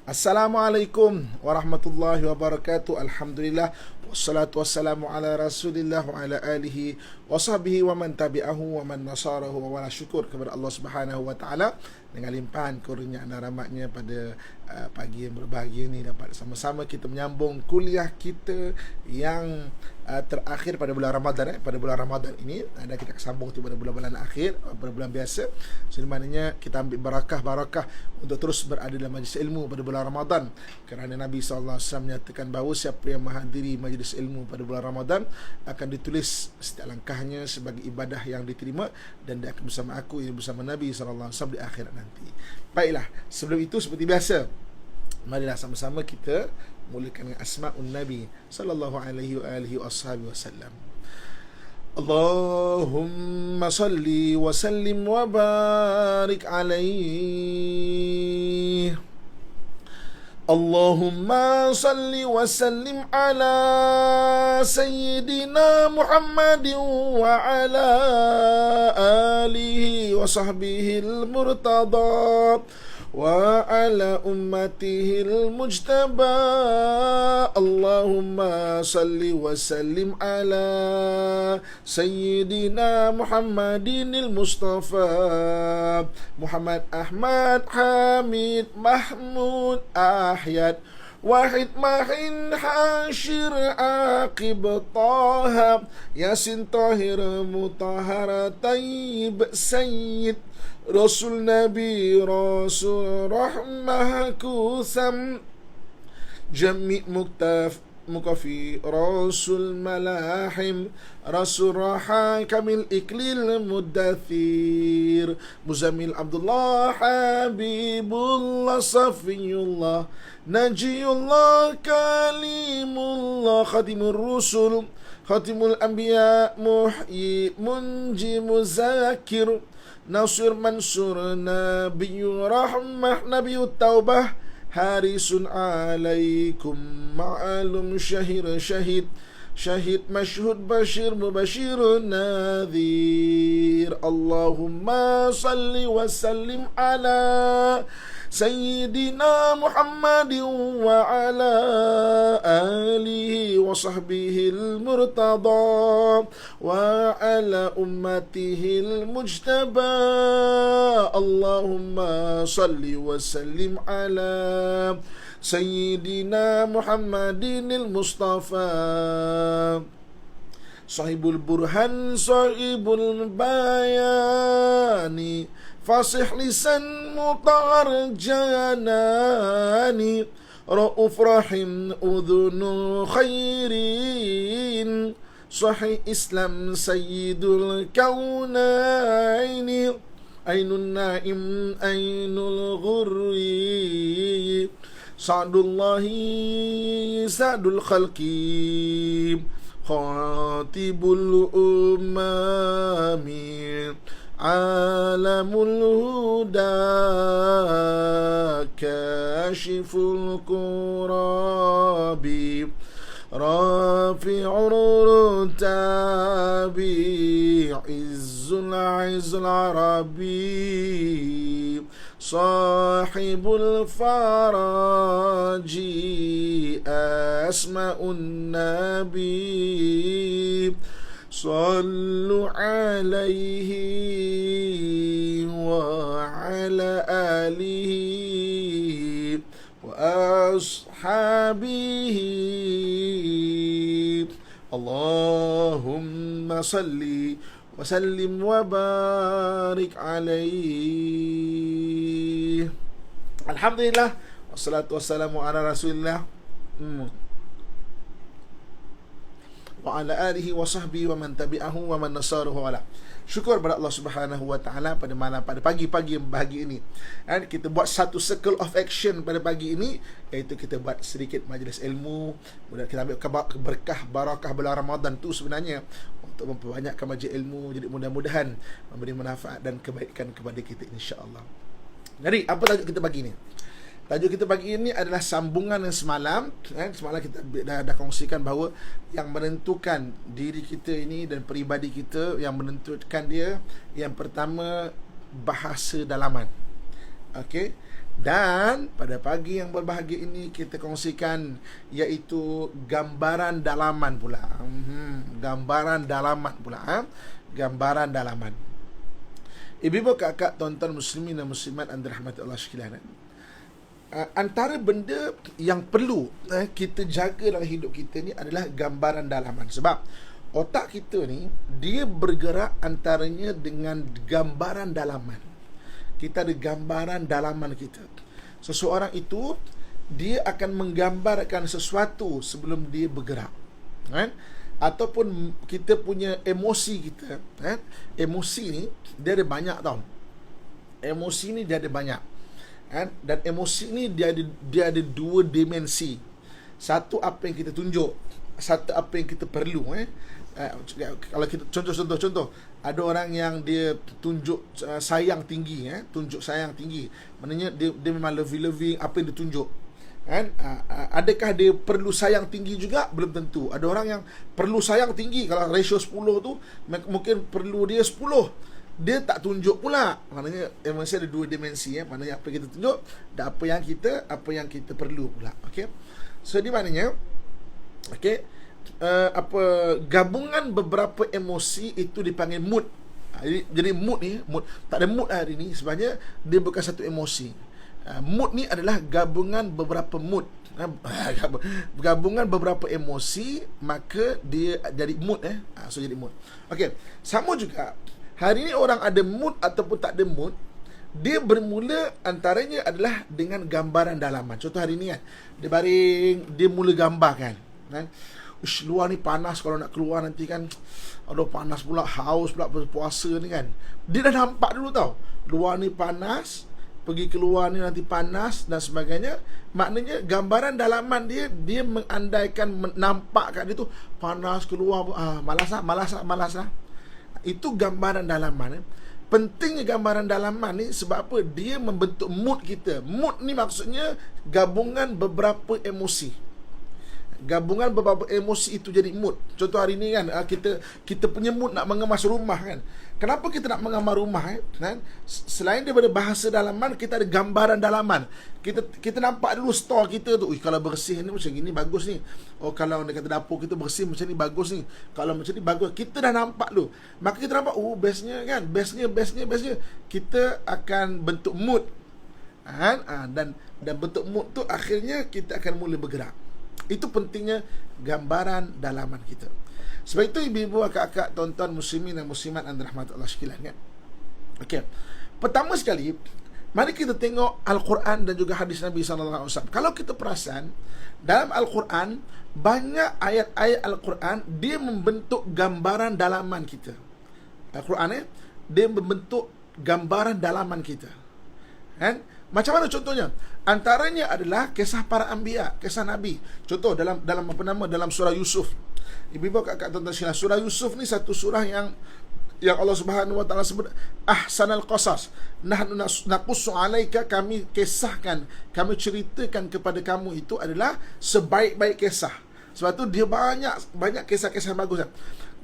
Assalamualaikum warahmatullahi wabarakatuh. Alhamdulillah wassalatu wassalamu ala Rasulillah wa ala alihi wa sahbihi wa man tabi'ahu wa man nasarahu wa wala. Syukur kepada Allah Subhanahu wa taala dengan limpahan kurnia dan rahmatnya pada pagi yang berbahagia ini dapat sama-sama kita menyambung kuliah kita yang terakhir pada bulan Ramadan pada bulan Ramadan ini, dan kita akan sambung tu pada bulan-bulan akhir, pada bulan biasa. So, maknanya kita ambil barakah untuk terus berada dalam majlis ilmu pada bulan Ramadan, kerana Nabi SAW menyatakan bahawa siapa yang menghadiri majlis ilmu pada bulan Ramadan akan ditulis setiap langkahnya sebagai ibadah yang diterima, dan dia akan bersama aku, yang bersama Nabi SAW di akhirat nanti. Baiklah, sebelum itu seperti biasa, marilah sama-sama kita mulakan dengan asma'un Nabi sallallahu alaihi wa alihi wasallam. Allahumma salli wa sallim wa barik alaihi. Allahumma salli wa sallim ala Sayyidina Muhammadin wa ala alihi wa sahbihi al-murtada wa ala ummatihil mujtaba. Allahumma salli wa sallim ala Sayyidina Muhammadinil Mustafa Muhammad Ahmad Hamid Mahmud Ahyad Wahid Mahin Hashir Aqib Taha Yasin Tahir Mutahara Tayyib Sayyid Rasul Nabi Rasul Rahmah Kusam Jami' Mukafi Rasul Malahim Rasul Raha Kamil Iklil Muddathir Muzamil Abdullah Habibullah Safiyullah Najiyullah Kalimullah Khatimul Rusul Khatimul Anbiya Muhyi Munji Muzakir Nasir Mansur Nabiyu Rahmah Nabiyu Taubah Harisun alaikum ma'alum syahir syahid Syahid masyhud bashir mubashir nadhir. Allahumma salli wa sallim ala Sayyidina Muhammadin wa ala alihi wa sahbihi al-murtada wa ala ummatihi al-mujtaba. Allahumma salli wa sallim ala Sayyidina Muhammadin al-Mustafa Sahibul Burhan, Sahibul Bayani, Fasih Lisan Muta'ar Janani, Ra'uf Rahim Udhunu Khairin, Sahih Islam Sayyidul Kaunaini, Ainun Naim Ainul Ghurri, Sa'dullahi Sa'dul Khalqi, Khatibul Umami, Alamul Huda, Kashiful Qurabi, Rafi'ur Rutabi, Izzul Arabi, Sahibul Faraji, Asma'un Nabi. Sallu alaihi wa ala alihi wa ashabihi. Allahumma salli wa sallim wa barik alaihi. Alhamdulillah wassalatu wassalamu ala Rasulillah wa ala alihi wa sahbihi wa man tabi'ahu wa man nasarahu wala. Syukur kepada Allah Subhanahu wa taala pada pagi-pagi yang bahagia ini. Dan kita buat satu circle of action pada pagi ini, iaitu kita buat sedikit majlis ilmu. Kemudian kita ambil berkah barakah bulan Ramadan tu sebenarnya untuk memperbanyakkan majlis ilmu. Jadi mudah-mudahan memberi manfaat dan kebaikan kepada kita, insya-Allah. Jadi apa tajuk kita pagi ni? Tajuk kita pagi ini adalah sambungan yang semalam. Semalam kita dah kongsikan bahawa yang menentukan diri kita ini dan peribadi kita, yang menentukan dia, yang pertama bahasa dalaman. Okey. Dan pada pagi yang berbahagia ini kita kongsikan iaitu gambaran dalaman pula. Gambaran dalaman pula. Gambaran dalaman. Ibu-ibu, kakak, tuan-tuan muslimin dan muslimat yang dirahmati Allah sekalian. Antara benda yang perlu kita jaga dalam hidup kita ni adalah gambaran dalaman. Sebab otak kita ni dia bergerak antaranya dengan gambaran dalaman. Kita ada gambaran dalaman kita. Seseorang itu dia akan menggambarkan sesuatu sebelum dia bergerak, kan? Ataupun kita punya emosi kita, kan? Emosi ni dia ada banyak tau. Emosi ni dia ada banyak, kan? Dan emosi ni dia ada dua dimensi. Satu apa yang kita tunjuk, satu apa yang kita perlu. Kalau kita contoh, ada orang yang dia tunjuk sayang tinggi, tunjuk sayang tinggi, maknanya dia memang loving apa yang dia tunjuk, kan? Adakah dia perlu sayang tinggi juga? Belum tentu. Ada orang yang perlu sayang tinggi, kalau ratio 10 tu mungkin perlu dia 10, dia tak tunjuk pula. Maknanya emosi ada dua dimensi, maknanya apa yang kita tunjuk dan apa yang kita perlu pula. Okey, so di maknanya gabungan beberapa emosi itu dipanggil mood. Jadi mood tak ada mood hari ni, sebenarnya dia bukan satu emosi. Mood ni adalah gabungan beberapa mood, gabungan beberapa emosi, maka dia jadi mood. So jadi mood. Okey, sama juga hari ni orang ada mood ataupun tak ada mood, dia bermula antaranya adalah dengan gambaran dalaman. Contoh hari ni kan, dia baring, dia mula gambarkan, kan? Luar ni panas, kalau nak keluar nanti kan, aduh panas pula, haus pula berpuasa ni kan. Dia dah nampak dulu tau, luar ni panas, pergi keluar ni nanti panas dan sebagainya. Maknanya gambaran dalaman dia mengandaikan, nampakkan dia tu panas keluar, malas lah. Itu gambaran dalaman. Pentingnya gambaran dalaman ni sebab apa? Dia membentuk mood kita. Mood ni maksudnya gabungan beberapa emosi. Gabungan beberapa emosi itu jadi mood. Contoh hari ni kan, kita punya mood nak mengemas rumah kan. Kenapa kita nak mengemas rumah kan? Selain daripada bahasa dalaman, kita ada gambaran dalaman. Kita nampak dulu store kita tu. Kalau bersih ni macam gini bagus ni. Oh, kalau dia kata dapur kita bersih macam ni bagus ni. Kalau macam ni bagus. Kita dah nampak dulu. Maka kita nampak, oh bestnya kan. Bestnya. Kita akan bentuk mood. Dan bentuk mood tu akhirnya kita akan mula bergerak. Itu pentingnya gambaran dalaman kita. Sebab itu ibu-ibu, akak-akak, tuan-tuan muslimin dan muslimat yang dirahmati Allah sekalian, kan? Okey. Pertama sekali, mari kita tengok Al-Quran dan juga hadis Nabi SAW. Kalau kita perasan, dalam Al-Quran, banyak ayat-ayat Al-Quran dia membentuk gambaran dalaman kita. Al-Quran dia membentuk gambaran dalaman kita, kan? Macam mana contohnya? Antaranya adalah kisah para anbiya, kisah Nabi. Contoh dalam dalam surah Yusuf. Ibu-ibu, kakak, tuan-tuan sekalian, surah Yusuf ni satu surah yang Allah Subhanahu wa taala sebut ahsanal qasas. Nahnu naqussu alaika, kami kisahkan, kami ceritakan kepada kamu itu adalah sebaik-baik kisah. Sebab tu dia banyak kisah-kisah bagus.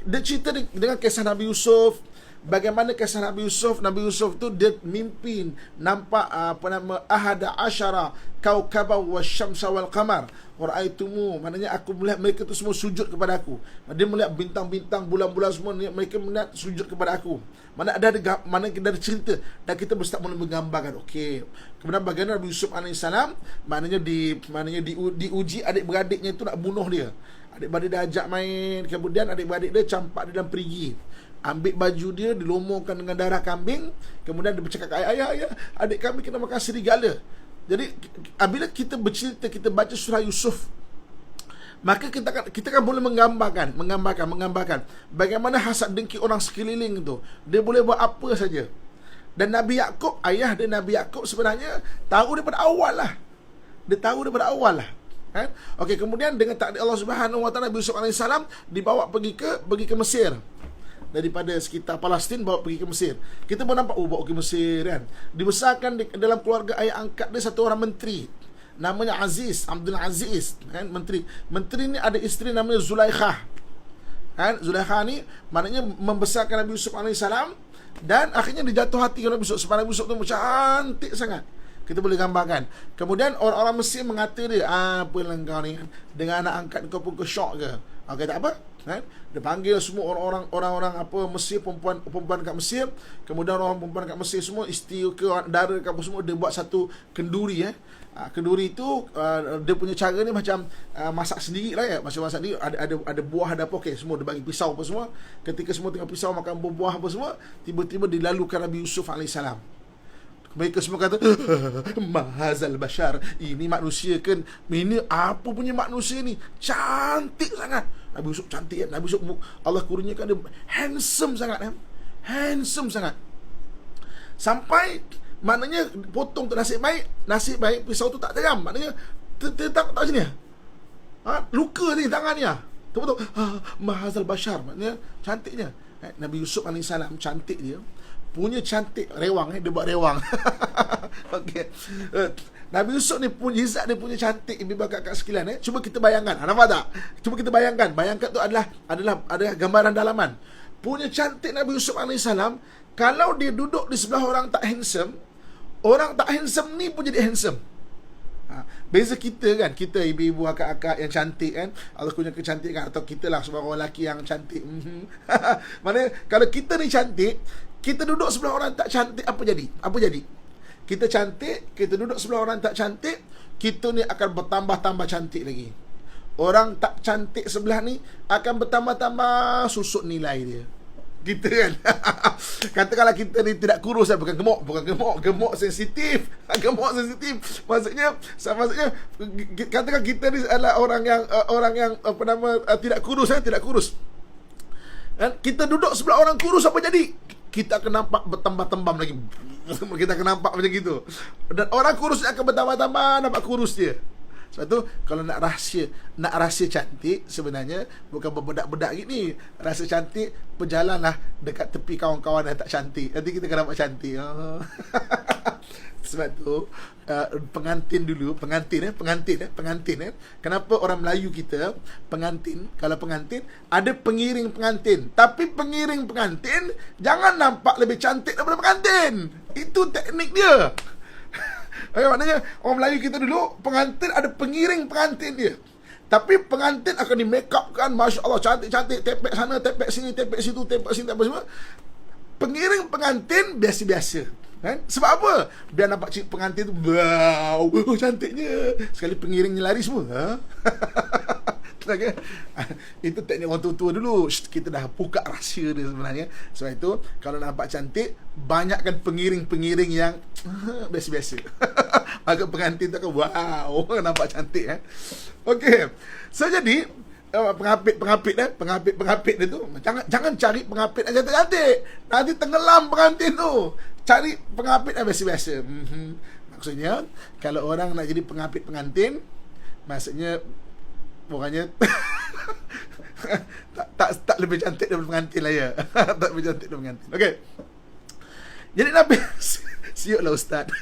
Dia cerita dengan kisah Nabi Yusuf. Bagaimana kisah Nabi Yusuf tu dia mimpi nampak ahada asyara kaukaba wasyamsa wal qamar wa ra'aitumu, maknanya aku melihat mereka tu semua sujud kepada aku. Dia melihat bintang-bintang, bulan-bulan semua, mereka melihat sujud kepada aku. Mana kita ada cerita dan kita mesti mula menggambarkan. Okey, kemudian bagaimana Nabi Yusuf alaihissalam maknanya diuji adik-beradiknya itu nak bunuh dia. Adik-beradik dia ajak main, kemudian adik-beradik dia campak dia dalam perigi, ambil baju dia, dilomorkan dengan darah kambing, kemudian dia bercakap, ayah, adik kami kena makan serigala. Jadi apabila kita bercerita, kita baca surah Yusuf, maka kita kan boleh menggambarkan bagaimana hasad dengki orang sekeliling tu. Dia boleh buat apa saja. Dan Nabi Yaqub, ayah dia Nabi Yaqub sebenarnya tahu daripada awal lah. Kan? Okey, kemudian dengan takdir Allah Subhanahu wa taala, Nabi Yusuf alaihissalam dibawa pergi ke Mesir. Daripada sekitar Palestin bawa pergi ke Mesir. Kita pun nampak, bawa ke Mesir kan. Dibesarkan dalam keluarga ayah angkat dia satu orang menteri. Namanya Abdul Aziz, kan, menteri. Menteri ni ada isteri namanya Zulaikha. Kan? Zulaikha ni maknanya membesarkan Nabi Yusuf alaihissalam, dan akhirnya dia jatuh hati Nabi Yusuf. Sebab Nabi Yusuf tu cantik sangat. Kita boleh gambarkan. Kemudian orang-orang Mesir mengata dia, apa lah kau ni, dengan anak angkat kau pun kau syok ke? Okay, tak apa. Kan? Dia panggil semua orang-orang apa Mesir, perempuan kat Mesir. Kemudian orang perempuan kat Mesir semua, isteri ke dara ke apa semua, dia buat satu kenduri. Kenduri itu dia punya cara ni macam masak sendiri lah ya. Macam masak sendiri, ada buah, ada apa, okey, semua dia bagi pisau apa semua. Ketika semua tengah pisau makan buah apa semua, tiba-tiba dilalukan Nabi Yusuf AS. Mereka semua kata, mahazal bashar, ini manusia kan? Ini apa punya manusia ni? Cantik sangat. Nabi Yusuf cantik kan? Nabi Yusuf, Allah kurniakan dia handsome sangat kan? Handsome sangat. Sampai maknanya potong tu nasib baik pisau tu tak tajam. Maknanya tak sini. Luka ni tangan ni. Betul-betul. Mahazal bashar, maknanya cantiknya. Nabi Yusuf AS cantik dia. Punya cantik rewang, dia buat rewang. Okey. Nabi Yusuf ni mukjizat dia punya cantik, ibu bapa kakak sekalian. Cuba kita bayangkan, nampak tak? Cuba kita bayangkan tu adalah gambaran dalaman. Punya cantik Nabi Yusuf AS, kalau dia duduk di sebelah orang tak handsome, orang tak handsome ni pun jadi handsome. Beza kita kan, kita ibu-ibu akak-akak yang cantik kan, Allah punya kecantikan, atau kita lah sebagai orang lelaki yang cantik. Maknanya kalau kita ni cantik, kita duduk sebelah orang tak cantik, apa jadi? Kita cantik, kita duduk sebelah orang tak cantik, kita ni akan bertambah-tambah cantik lagi. Orang tak cantik sebelah ni akan bertambah-tambah susut nilai dia. Kita kan. Katakanlah kita ni tidak kurus, bukan gemuk sensitif. Gemuk sensitif. Maksudnya katakan kita ni adalah orang yang tidak kurus, tidak kurus. Dan kita duduk sebelah orang kurus, apa jadi? Kita akan nampak bertambah-tambah lagi. Kita akan nampak macam gitu. Dan orang kurus akan bertambah-tambah nampak kurus dia. Sebab tu kalau nak rahsia cantik, sebenarnya bukan berbedak-bedak gini. Rasa cantik, berjalanlah dekat tepi kawan-kawan yang tak cantik. Nanti kita akan nampak cantik. Sebab tu pengantin. Kenapa orang Melayu kita kalau pengantin ada pengiring pengantin, tapi pengiring pengantin jangan nampak lebih cantik daripada pengantin. Itu teknik dia. Maknanya orang Melayu kita dulu, pengantin ada pengiring pengantin dia, tapi pengantin akan di make up kan, Masya Allah, cantik-cantik, tepek sana, tepek sini, tepek situ, tepek sini, tepek semua. Pengiring pengantin biasa-biasa kan? Sebab apa? Biar nampak cik pengantin tu, wow, cantiknya. Sekali pengiringnya lari semua. Okay. Itu teknik orang tua-tua dulu. Kita dah buka rahsia dia sebenarnya. Sebab itu kalau nampak cantik, banyakkan pengiring-pengiring yang biasa-biasa. Maka pengantin tu akan wow, nampak cantik. Okey. So jadi pengapit dia tu, jangan cari pengapit yang cantik-cantik. Nanti tenggelam pengantin tu. Cari pengapit yang biasa-biasa. Maksudnya kalau orang nak jadi pengapit pengantin, maksudnya orangnya tak lebih cantik daripada pengantin lah ya. Tak lebih cantik daripada pengantin. Okey. Jadi Nabi siuklah ustaz.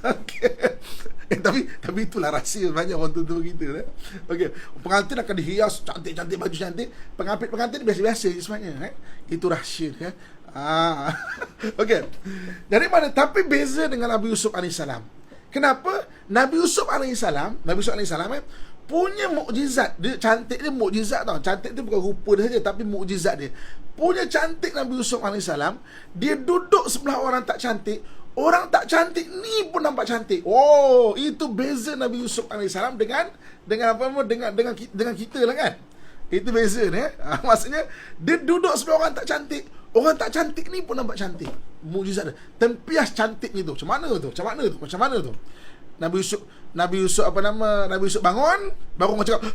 Okey. Tapi itulah rahsia banyak orang tua-tua kita. Okey. Pengantin akan dihias cantik-cantik, baju cantik. Pengantin biasa-biasa je sebenarnya. Itu rahsia dia. Okey. Dari mana? Tapi beza dengan Nabi Yusuf AS. Kenapa? Nabi Yusuf AS punya mukjizat. Dia cantik dia mukjizat tau. Cantik tu bukan rupa dia saja, tapi mukjizat dia. Punya cantik Nabi Yusuf AS, dia duduk sebelah orang tak cantik, orang tak cantik ni pun nampak cantik. Oh, itu beza Nabi Yusuf AS dengan kita lah kan. Itu beza ni. Maksudnya dia duduk sebelah orang tak cantik, orang tak cantik ni pun nampak cantik. Mukjizat dia. Tempias cantiknya tu. Macam mana tu? Nabi Yusuf bangun, baru orang cakap,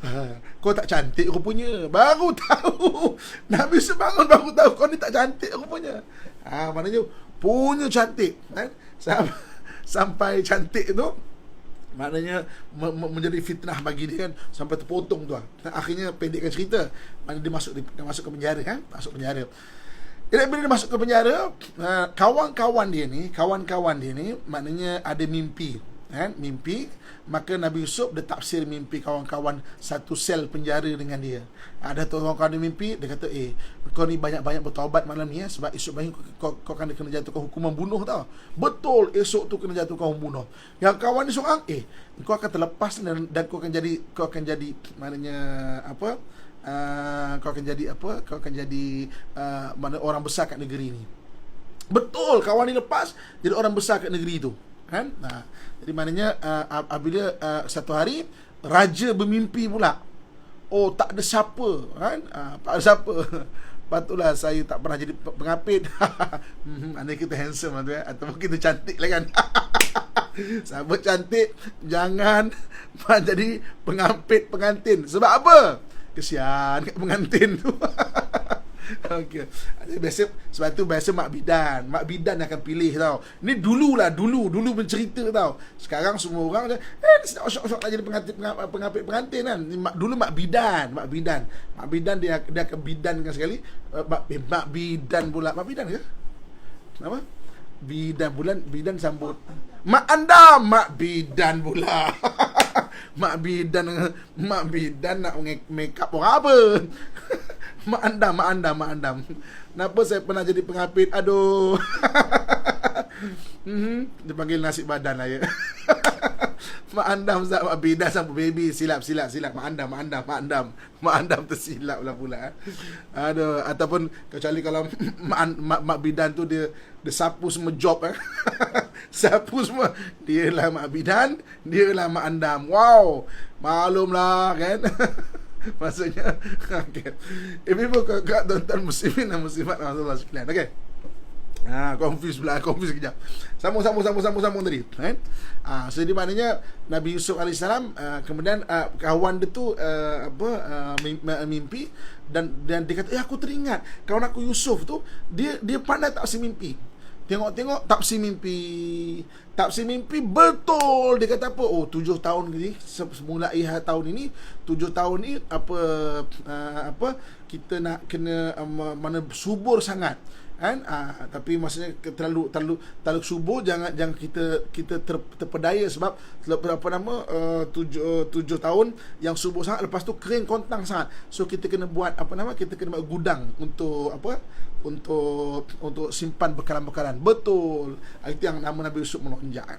kau tak cantik rupanya. Baru tahu. Nabi Yusuf bangun baru tahu kau ni tak cantik rupanya. Maknanya punya cantik kan? Sampai cantik tu maknanya menjadi fitnah bagi dia kan, sampai terpotong tu. Akhirnya pendekkan cerita, mana dia masuk ke penjara kan? Masuk penjara. Jadi bila dia masuk ke penjara, kawan-kawan dia ni maknanya ada mimpi. kan, mimpi, maka Nabi Yusuf dia tafsir mimpi kawan-kawan satu sel penjara dengan dia. Ada tu kawan-kawan dia mimpi, dia kata, kau ni banyak-banyak bertaubat malam ni sebab esok pagi kau akan kena jatuhkan hukuman bunuh tau. Betul, esok tu kena jatuhkan hukuman bunuh. Yang kawan ni seorang, kau akan terlepas dan kau akan jadi maknanya apa? Kau akan jadi mana orang besar kat negeri ni. Betul, kawan ni lepas jadi orang besar kat negeri tu. Kan? Jadi maknanya apabila satu hari raja bermimpi pula, tak ada siapa, kan? Tak ada siapa. Patutlah saya tak pernah jadi pengapit. Andai kita handsome lah tu, ataupun kita cantik lah kan. Sahabat cantik, jangan jadi pengapit pengantin. Sebab apa? Kesian kat pengantin tu. Okey. Sebab tu biasa mak bidan akan pilih tau. Ni dulu bercerita tau. Sekarang semua orang syok-syok nak jadi pengapit pengantin kan. Dulu mak bidan dia akan bidankan sekali. Mak bidan pula. Mak bidan ke? Apa? Bidan sambut. Mak andam, mak bidan pula. Mak bidan nak make up orang apa? Mak andam. Kenapa saya pernah jadi pengapit? Aduh. Dia panggil nasi badan lah ya. Mak andam, mak bidan sampai baby. Silap. Mak andam tersilap lah pula. Aduh. Ataupun kecuali kalau mak bidan tu dia sapu semua job. Sapu semua. Dia lah mak bidan, dia lah mak andam. Wow. Maklumlah kan. Maksudnya okay. Ibu kakak tuan-tuan muslimin dan muslimat Allah sekalian. Okey. Confuse kejap. Sambung tadi, kan? So di maknanya Nabi Yusuf AS kemudian kawan dia tu mimpi dan dia kata, aku teringat kawan aku Yusuf tu dia pandai tafsir mimpi. Tengok tafsir mimpi betul. Dia kata apa? 7 tahun ni semula tahun ini 7 tahun ni kita nak kena mana subur sangat kan. Tapi maksudnya terlalu subur, jangan kita terpedaya sebab 7 tahun yang subur sangat, lepas tu kering kontang sangat. So kita kena buat kita kena buat gudang untuk untuk simpan bekalan-bekalan. Betul. Itu yang nama Nabi Yusuf melonjak.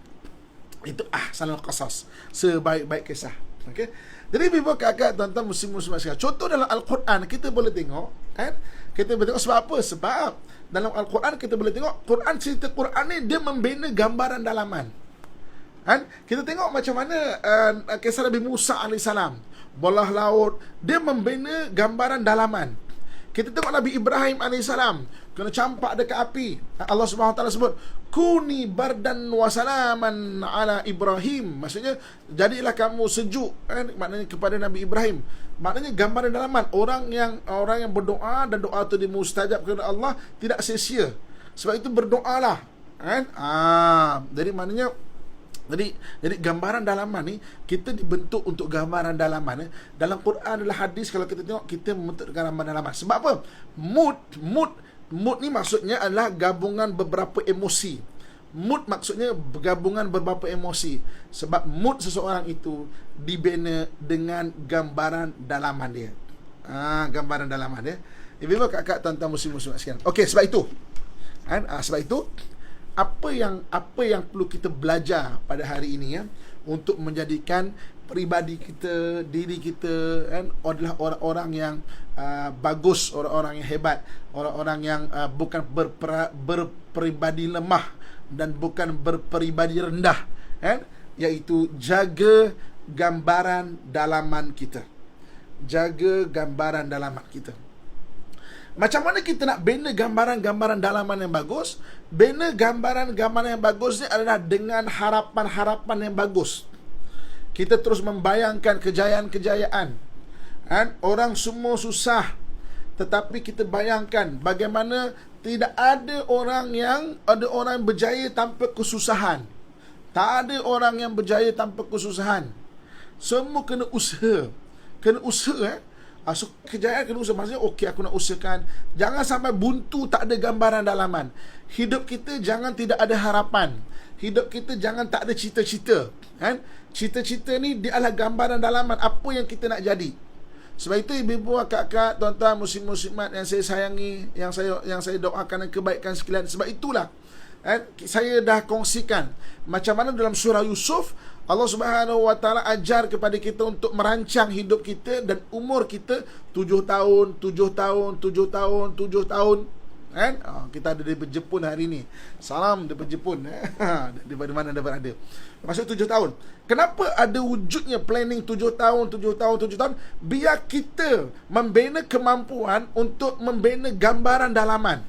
Itu ahsanul qasas, sebaik-baik kisah. Okey. Jadi bibo kakak tuan-tuan muslim-muslimat sekalian, contoh dalam Al-Quran kita boleh tengok kan? Kita boleh tengok sebab apa? Sebab dalam Al-Quran kita boleh tengok cerita Quran ni dia membina gambaran dalaman. Kan? Kita tengok macam mana kisah Nabi Musa AS, belah laut, dia membina gambaran dalaman. Kita tengok Nabi Ibrahim AS kena campak dekat api. Allah SWT sebut kuni bardan wa salaman ala Ibrahim. Maksudnya jadilah kamu sejuk, maknanya kepada Nabi Ibrahim. Maknanya gambaran dalaman orang yang berdoa dan doa itu dimustajab kepada Allah tidak sia-sia. Sebab itu berdoalah, kan? Jadi maknanya Jadi gambaran dalaman ni kita dibentuk untuk gambaran dalaman. Dalam Quran adalah hadis, kalau kita tengok kita membentuk gambaran dalaman. Sebab apa? Mood ni maksudnya adalah gabungan beberapa emosi. Mood maksudnya gabungan beberapa emosi. Sebab mood seseorang itu dibina dengan gambaran dalaman dia. Gambaran dalaman dia. Ibu kakak tuan-tuan muslim-muslimat sekalian. Okey, sebab itu apa yang perlu kita belajar pada hari ini untuk menjadikan peribadi kita, diri kita adalah orang-orang yang bagus, orang-orang yang hebat, orang-orang yang bukan berperibadi lemah dan bukan berperibadi rendah, iaitu jaga gambaran dalaman kita. Jaga gambaran dalaman kita. Macam mana kita nak bina gambaran-gambaran dalaman yang bagus? Bina gambaran-gambaran yang bagus ni adalah dengan harapan-harapan yang bagus. Kita terus membayangkan kejayaan-kejayaan. Orang semua susah, tetapi kita bayangkan bagaimana tidak ada orang yang berjaya tanpa kesusahan. Tak ada orang yang berjaya tanpa kesusahan. Semua kena usaha. So, kejayaan kena usaha. Maksudnya aku nak usahakan. Jangan sampai buntu, tak ada gambaran dalaman. Hidup kita jangan tidak ada harapan. Hidup kita jangan tak ada cita-cita. Kan? Cita-cita ni dia adalah gambaran dalaman apa yang kita nak jadi. Sebab itu ibu-ibu, kakak, tuan-tuan, muslim-muslimat yang saya sayangi, yang saya doakan kebaikan sekalian. Sebab itulah saya dah kongsikan macam mana dalam surah Yusuf Allah Subhanahu Wa Taala ajar kepada kita untuk merancang hidup kita, dan umur kita 7 tahun, 7 tahun, 7 tahun, 7 tahun. Kan? Kita ada daripada Jepun hari ni. Salam daripada Jepun. Daripada mana dah berada. Maksud 7 tahun. Kenapa ada wujudnya planning 7 tahun, 7 tahun, 7 tahun? Biar kita membina kemampuan untuk membina gambaran dalaman.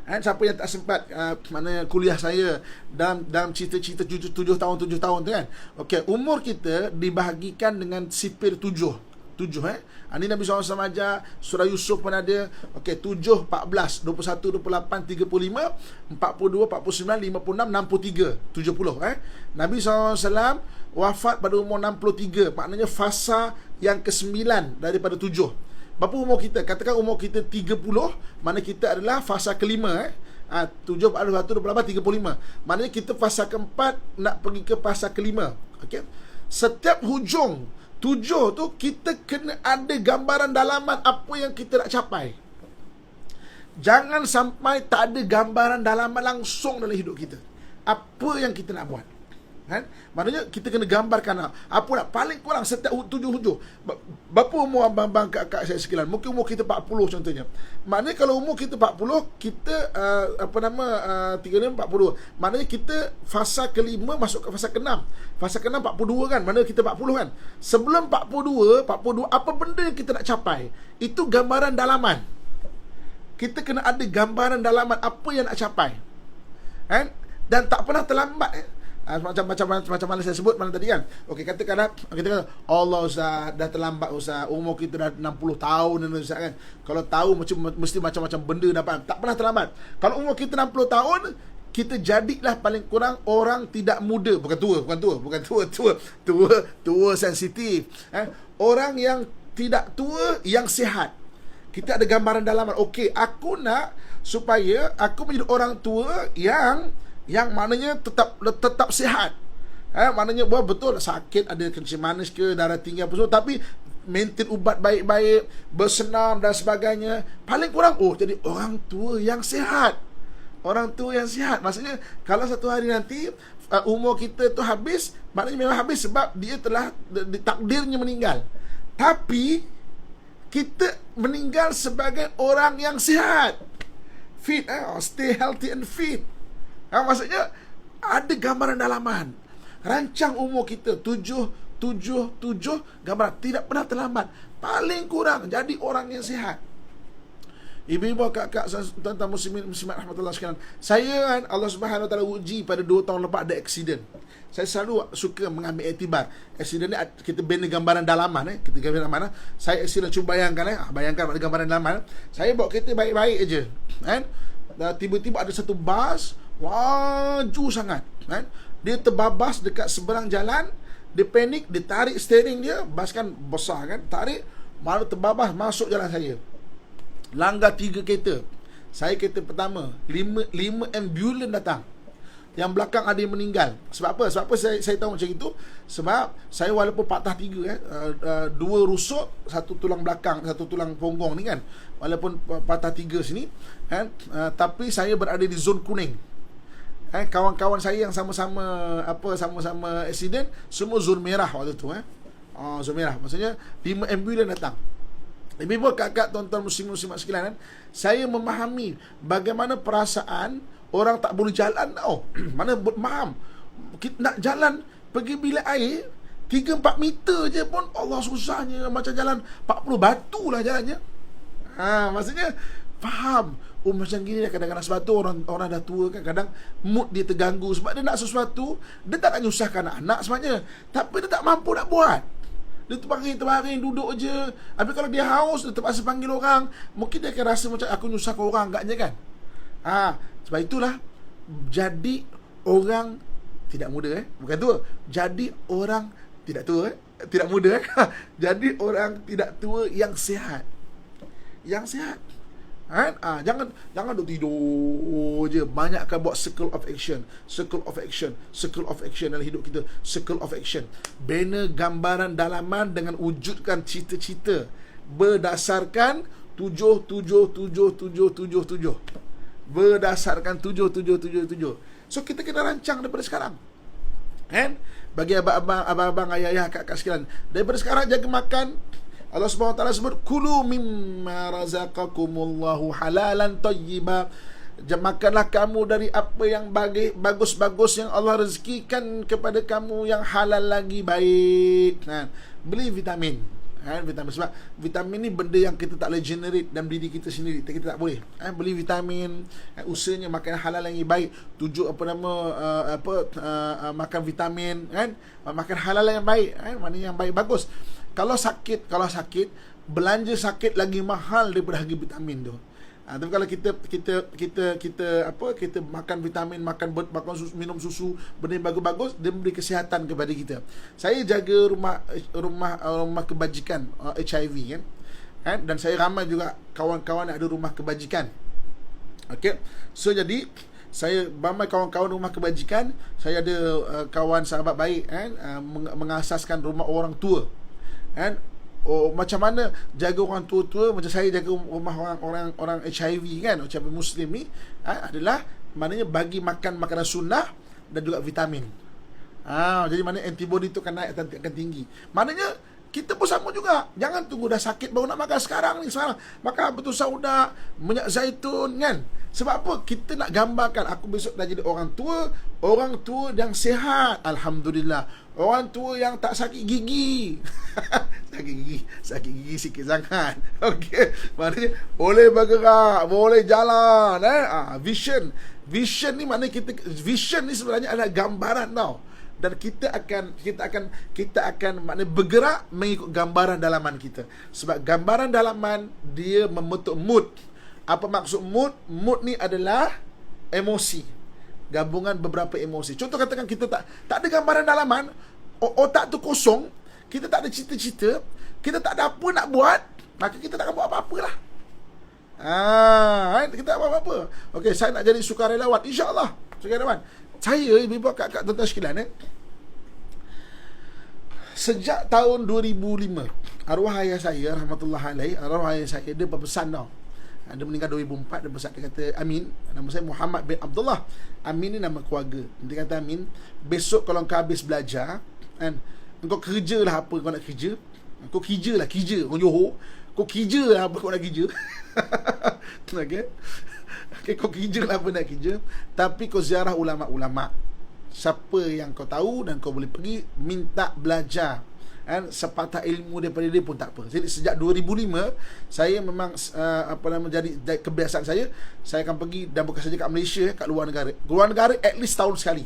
Siapa yang tak sempat mana kuliah saya dalam cita-cita 7 tahun 7 tahun tu kan. Okey, umur kita dibahagikan dengan sifir 7. Ini Nabi SAW ajar. Surah Yusuf pun ada. Okey, 7, 14, 21, 28, 35, 42, 49, 56, 63, 70. Nabi SAW wafat pada umur 63. Maknanya fasa yang ke-9 daripada 7. Berapa umur kita? Katakan umur kita 30, mana kita adalah fasa kelima. 7, 41, 28, 35. Maknanya kita fasa keempat nak pergi ke fasa kelima. Okey. Setiap hujung 7 tu kita kena ada gambaran dalaman apa yang kita nak capai. Jangan sampai tak ada gambaran dalaman langsung dalam hidup kita. Apa yang kita nak buat. Maknanya kita kena gambarkan apa nak paling kurang setiap 7 hujung. Berapa umur abang-abang kakak saya sekalian? Mungkin umur kita 40 contohnya. Maknanya kalau umur kita 40, kita 35, 42. Maknanya kita fasa kelima masuk ke fasa ke-6. Fasa ke-6 42 kan? Maknanya kita 40 kan? Sebelum 42 apa benda yang kita nak capai? Itu gambaran dalaman. Kita kena ada gambaran dalaman apa yang nak capai. Dan tak pernah terlambat. Macam mana saya sebut mana tadi kan. Okey, katakan kita kata Allah Ustaz, dah terlambat Ustaz, umur kita dah 60 tahun Ustaz kan. Kalau tahu mesti macam-macam benda dapat. Tak pernah terlambat. Kalau umur kita 60 tahun, kita jadilah paling kurang orang tidak muda. Bukan tua sensitif. Orang yang tidak tua, yang sihat. Kita ada gambaran dalaman. Okey, aku nak supaya aku menjadi orang tua yang maknanya tetap sihat. Maknanya betul sakit, ada kencing manis ke, darah tinggi apa semua, tapi maintain ubat baik-baik, bersenam dan sebagainya. Paling kurang jadi orang tua yang sihat. Orang tua yang sihat. Maksudnya kalau satu hari nanti umur kita tu habis, maknanya memang habis sebab dia telah ditakdirnya meninggal. Tapi kita meninggal sebagai orang yang sihat, fit, stay healthy and fit. Maksudnya ada gambaran dalaman. Rancang umur kita 7 gambaran. Tidak pernah terlambat. Paling kurang jadi orang yang sihat. Ibu-ibu, kakak, tuan-tuan muslimin muslimat rahmatullah sekalian, saya kan Allah Subhanahu Wa Taala uji pada 2 tahun lepas ada aksiden. Saya selalu suka mengambil iktibar. Aksiden ni kita bina gambaran dalaman. Kita gambaran dalaman. Saya aksiden, cuba bayangkan bayangkan ada gambaran dalaman. Saya bawa kereta baik-baik aja. Tiba-tiba ada satu bas laju sangat. Dia terbabas dekat seberang jalan. Dia panik, dia tarik steering dia. Bas kan besar kan, tarik, malu terbabas masuk jalan saya. Langgar 3 kereta. Saya kereta pertama, 5 ambulans datang. Yang belakang ada yang meninggal. Sebab apa? Sebab apa saya tahu macam itu? Sebab saya walaupun patah 3 2 rusuk, 1 tulang belakang, 1 tulang punggung ni kan, walaupun patah 3 sini tapi saya berada di zon kuning. Kawan-kawan saya yang sama-sama accident, semua zon merah waktu tu. Zon merah. Maksudnya 5 ambulans datang. Ibu, kakak, tuan-tuan muslim-muslimat sekalian, saya memahami bagaimana perasaan orang tak boleh jalan mana faham. Kita nak jalan pergi bilik air 3-4 meter je pun Allah susahnya, macam jalan 40 batu lah jalannya. Maksudnya faham. Macam gini lah kadang-kadang. Sebab tu orang dah tua kan, kadang mood dia terganggu sebab dia nak sesuatu, dia tak nak nyusahkan anak sebenarnya, tapi dia tak mampu nak buat. Dia terbaring duduk je. Habis kalau dia haus, dia terpaksa panggil orang, mungkin dia akan rasa macam aku nyusahkan orang agaknya kan. Sebab itulah jadi orang tidak muda bukan tua. Jadi orang tidak tua tidak muda Jadi orang tidak tua yang sihat. Yang sihat. Kan? Jangan duk tidur je. Banyakkan buat circle of action dalam hidup kita. Circle of action. Bina gambaran dalaman dengan wujudkan cita-cita berdasarkan 7. Berdasarkan 7. So kita kena rancang daripada sekarang. Kan? Bagi abang-abang, ayah-ayah, kakak sekalian, daripada sekarang jaga makan. Allah Subhanahu Wa Taala sebut kulu mimma razaqakumullahu halalan thayyiba. Makanlah kamu dari apa yang bagus-bagus yang Allah rezekikan kepada kamu, yang halal lagi baik. Beli vitamin. Vitamin, sebab vitamin ni benda yang kita tak boleh generate dalam diri kita sendiri. Kita tak boleh beli vitamin. Usahanya makan halal lagi baik. Makan vitamin, makan halal yang baik, maknanya yang baik, bagus. Kalau sakit, belanja sakit lagi mahal daripada harga vitamin tu. Tapi kalau kita makan vitamin, makan susu, minum susu, benda yang bagus-bagus, dia memberi kesihatan kepada kita. Saya jaga rumah kebajikan HIV kan, dan saya ramai juga kawan-kawan yang ada rumah kebajikan. Okey. So jadi saya ramai kawan-kawan rumah kebajikan. Saya ada kawan sahabat baik mengasaskan rumah orang tua. Macam mana jaga orang tua-tua, macam saya jaga rumah orang HIV kan, macam Muslim ni adalah maknanya bagi makan makanan sunnah dan juga vitamin. Jadi mana antibody tu akan naik, akan tinggi. Maknanya kita pun sama juga. Jangan tunggu dah sakit baru nak makan sekarang ni. Makan betul sauda, minyak zaitun kan. Sebab apa? Kita nak gambarkan aku besok dah jadi orang tua yang sihat, alhamdulillah. Orang tua yang tak sakit gigi. sakit gigi sikit sangat. Okey, maknanya boleh bergerak, boleh jalan. Vision ni maknanya vision ni sebenarnya adalah gambaran tau. Dan kita akan maknanya bergerak mengikut gambaran dalaman kita. Sebab gambaran dalaman dia membentuk mood. Apa maksud mood? Mood ni adalah emosi, gabungan beberapa emosi. Contoh katakan kita tak ada gambaran dalaman, otak tu kosong, kita tak ada cita-cita, kita tak ada apa nak buat, maka kita tak akan buat apa-apa lah. Kita tak buat apa-apa. Okey, saya nak jadi sukarelawan, insya-Allah sukarelawan. Saya, ibu kakak tuan-tuan sekalian, sejak tahun 2005, arwah ayah saya rahmatullah alaih, dia berpesan tau. Dia meninggal 2004. Dia pesan, dia kata, Amin, nama saya Muhammad bin Abdullah, Amin ni nama keluarga. Dia kata, Amin, besok kalau kau habis belajar kan, kau kerjalah apa kau nak kerja. Kau kerja orang Johor, kau kerja lah apa kau nak kerja. Okay, kau kerja lah apa nak kerja, tapi kau ziarah ulama'-ulama'. Siapa yang kau tahu dan kau boleh pergi minta belajar sepatah ilmu daripada dia pun tak apa. Jadi sejak 2005 saya memang jadi kebiasaan saya akan pergi, dan bukan saja kat Malaysia, kat luar negara at least setahun sekali.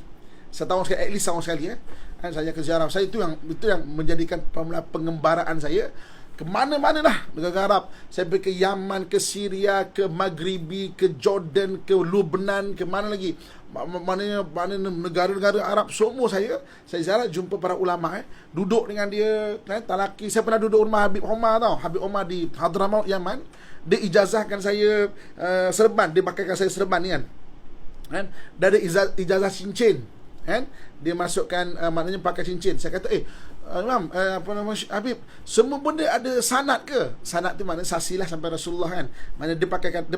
Saya ke ziarah. Itu yang menjadikan pengembaraan saya ke mana-mana lah negara Arab. Saya pergi ke Yaman, ke Syria, ke Maghribi, ke Jordan, ke Lebanon, ke mana lagi, mana negara-negara Arab semua saya ziarah, jumpa para ulama, duduk dengan dia, talaki. Saya pernah duduk rumah Habib Omar tau. Habib Omar di Hadramaut, Yaman. Dia ijazahkan saya serban, dia pakaikan saya serban ni kan. Dia ada ijazah cincin kan. Dia masukkan maknanya pakai cincin. Saya kata, Imam, Habib, semua benda ada sanad ke? Sanad tu maknanya saksilah sampai Rasulullah kan. Maknanya dia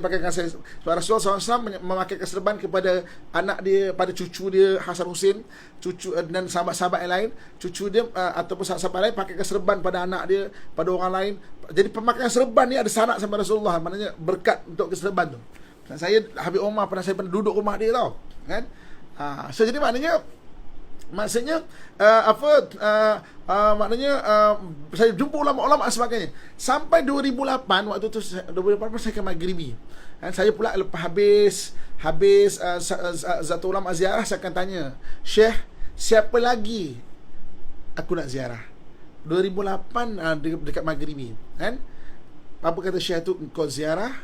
pakaikan saya, Rasulullah SAW memakaikan serban kepada anak dia, pada cucu dia Hasan Hussein, cucu dan sahabat-sahabat yang lain. Cucu dia ataupun sahabat-sahabat lain pakaikan serban pada anak dia, pada orang lain. Jadi pemakaian serban ni ada sanad sampai Rasulullah, maknanya berkat untuk keserban tu. Dan saya, Habib Omar, saya pernah duduk rumah dia tau kan. So jadi maknanya saya jumpa ulama-ulama sebagainya. Sampai 2008, waktu tu 2008 saya ke Maghribi. Saya pula lepas habis Zatul Ulama ziarah, saya akan tanya, Syekh, siapa lagi aku nak ziarah? 2008 dekat Maghribi kan. Apa kata Syekh tu? Engkau ziarah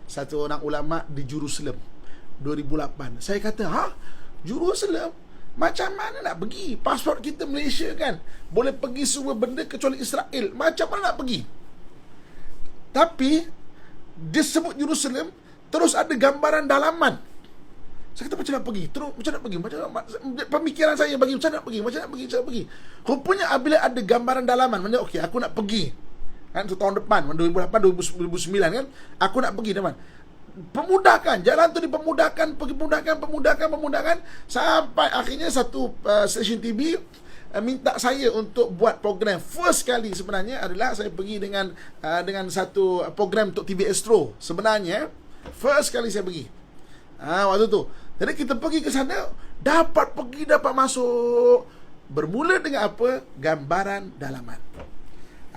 satu orang ulama di Jerusalem 2008. Saya kata, Jerusalem? Macam mana nak pergi? Pasport kita Malaysia kan, boleh pergi semua benda kecuali Israel. Macam mana nak pergi? Tapi dia sebut Jerusalem, terus ada gambaran dalaman. Saya kata macam nak pergi, terus macam nak pergi, pemikiran saya bagi macam nak pergi. Rupanya apabila ada gambaran dalaman, macam okey aku nak pergi. Kan tahun depan 2008 2009 kan, aku nak pergi teman. Pemudahkan, jalan tu dipemudahkan, pemudahkan sampai akhirnya satu stesen TV minta saya untuk buat program. First kali sebenarnya adalah saya pergi dengan satu program untuk TV Astro. Sebenarnya first kali saya pergi waktu tu. Jadi kita pergi ke sana, dapat masuk. Bermula dengan apa? Gambaran dalaman.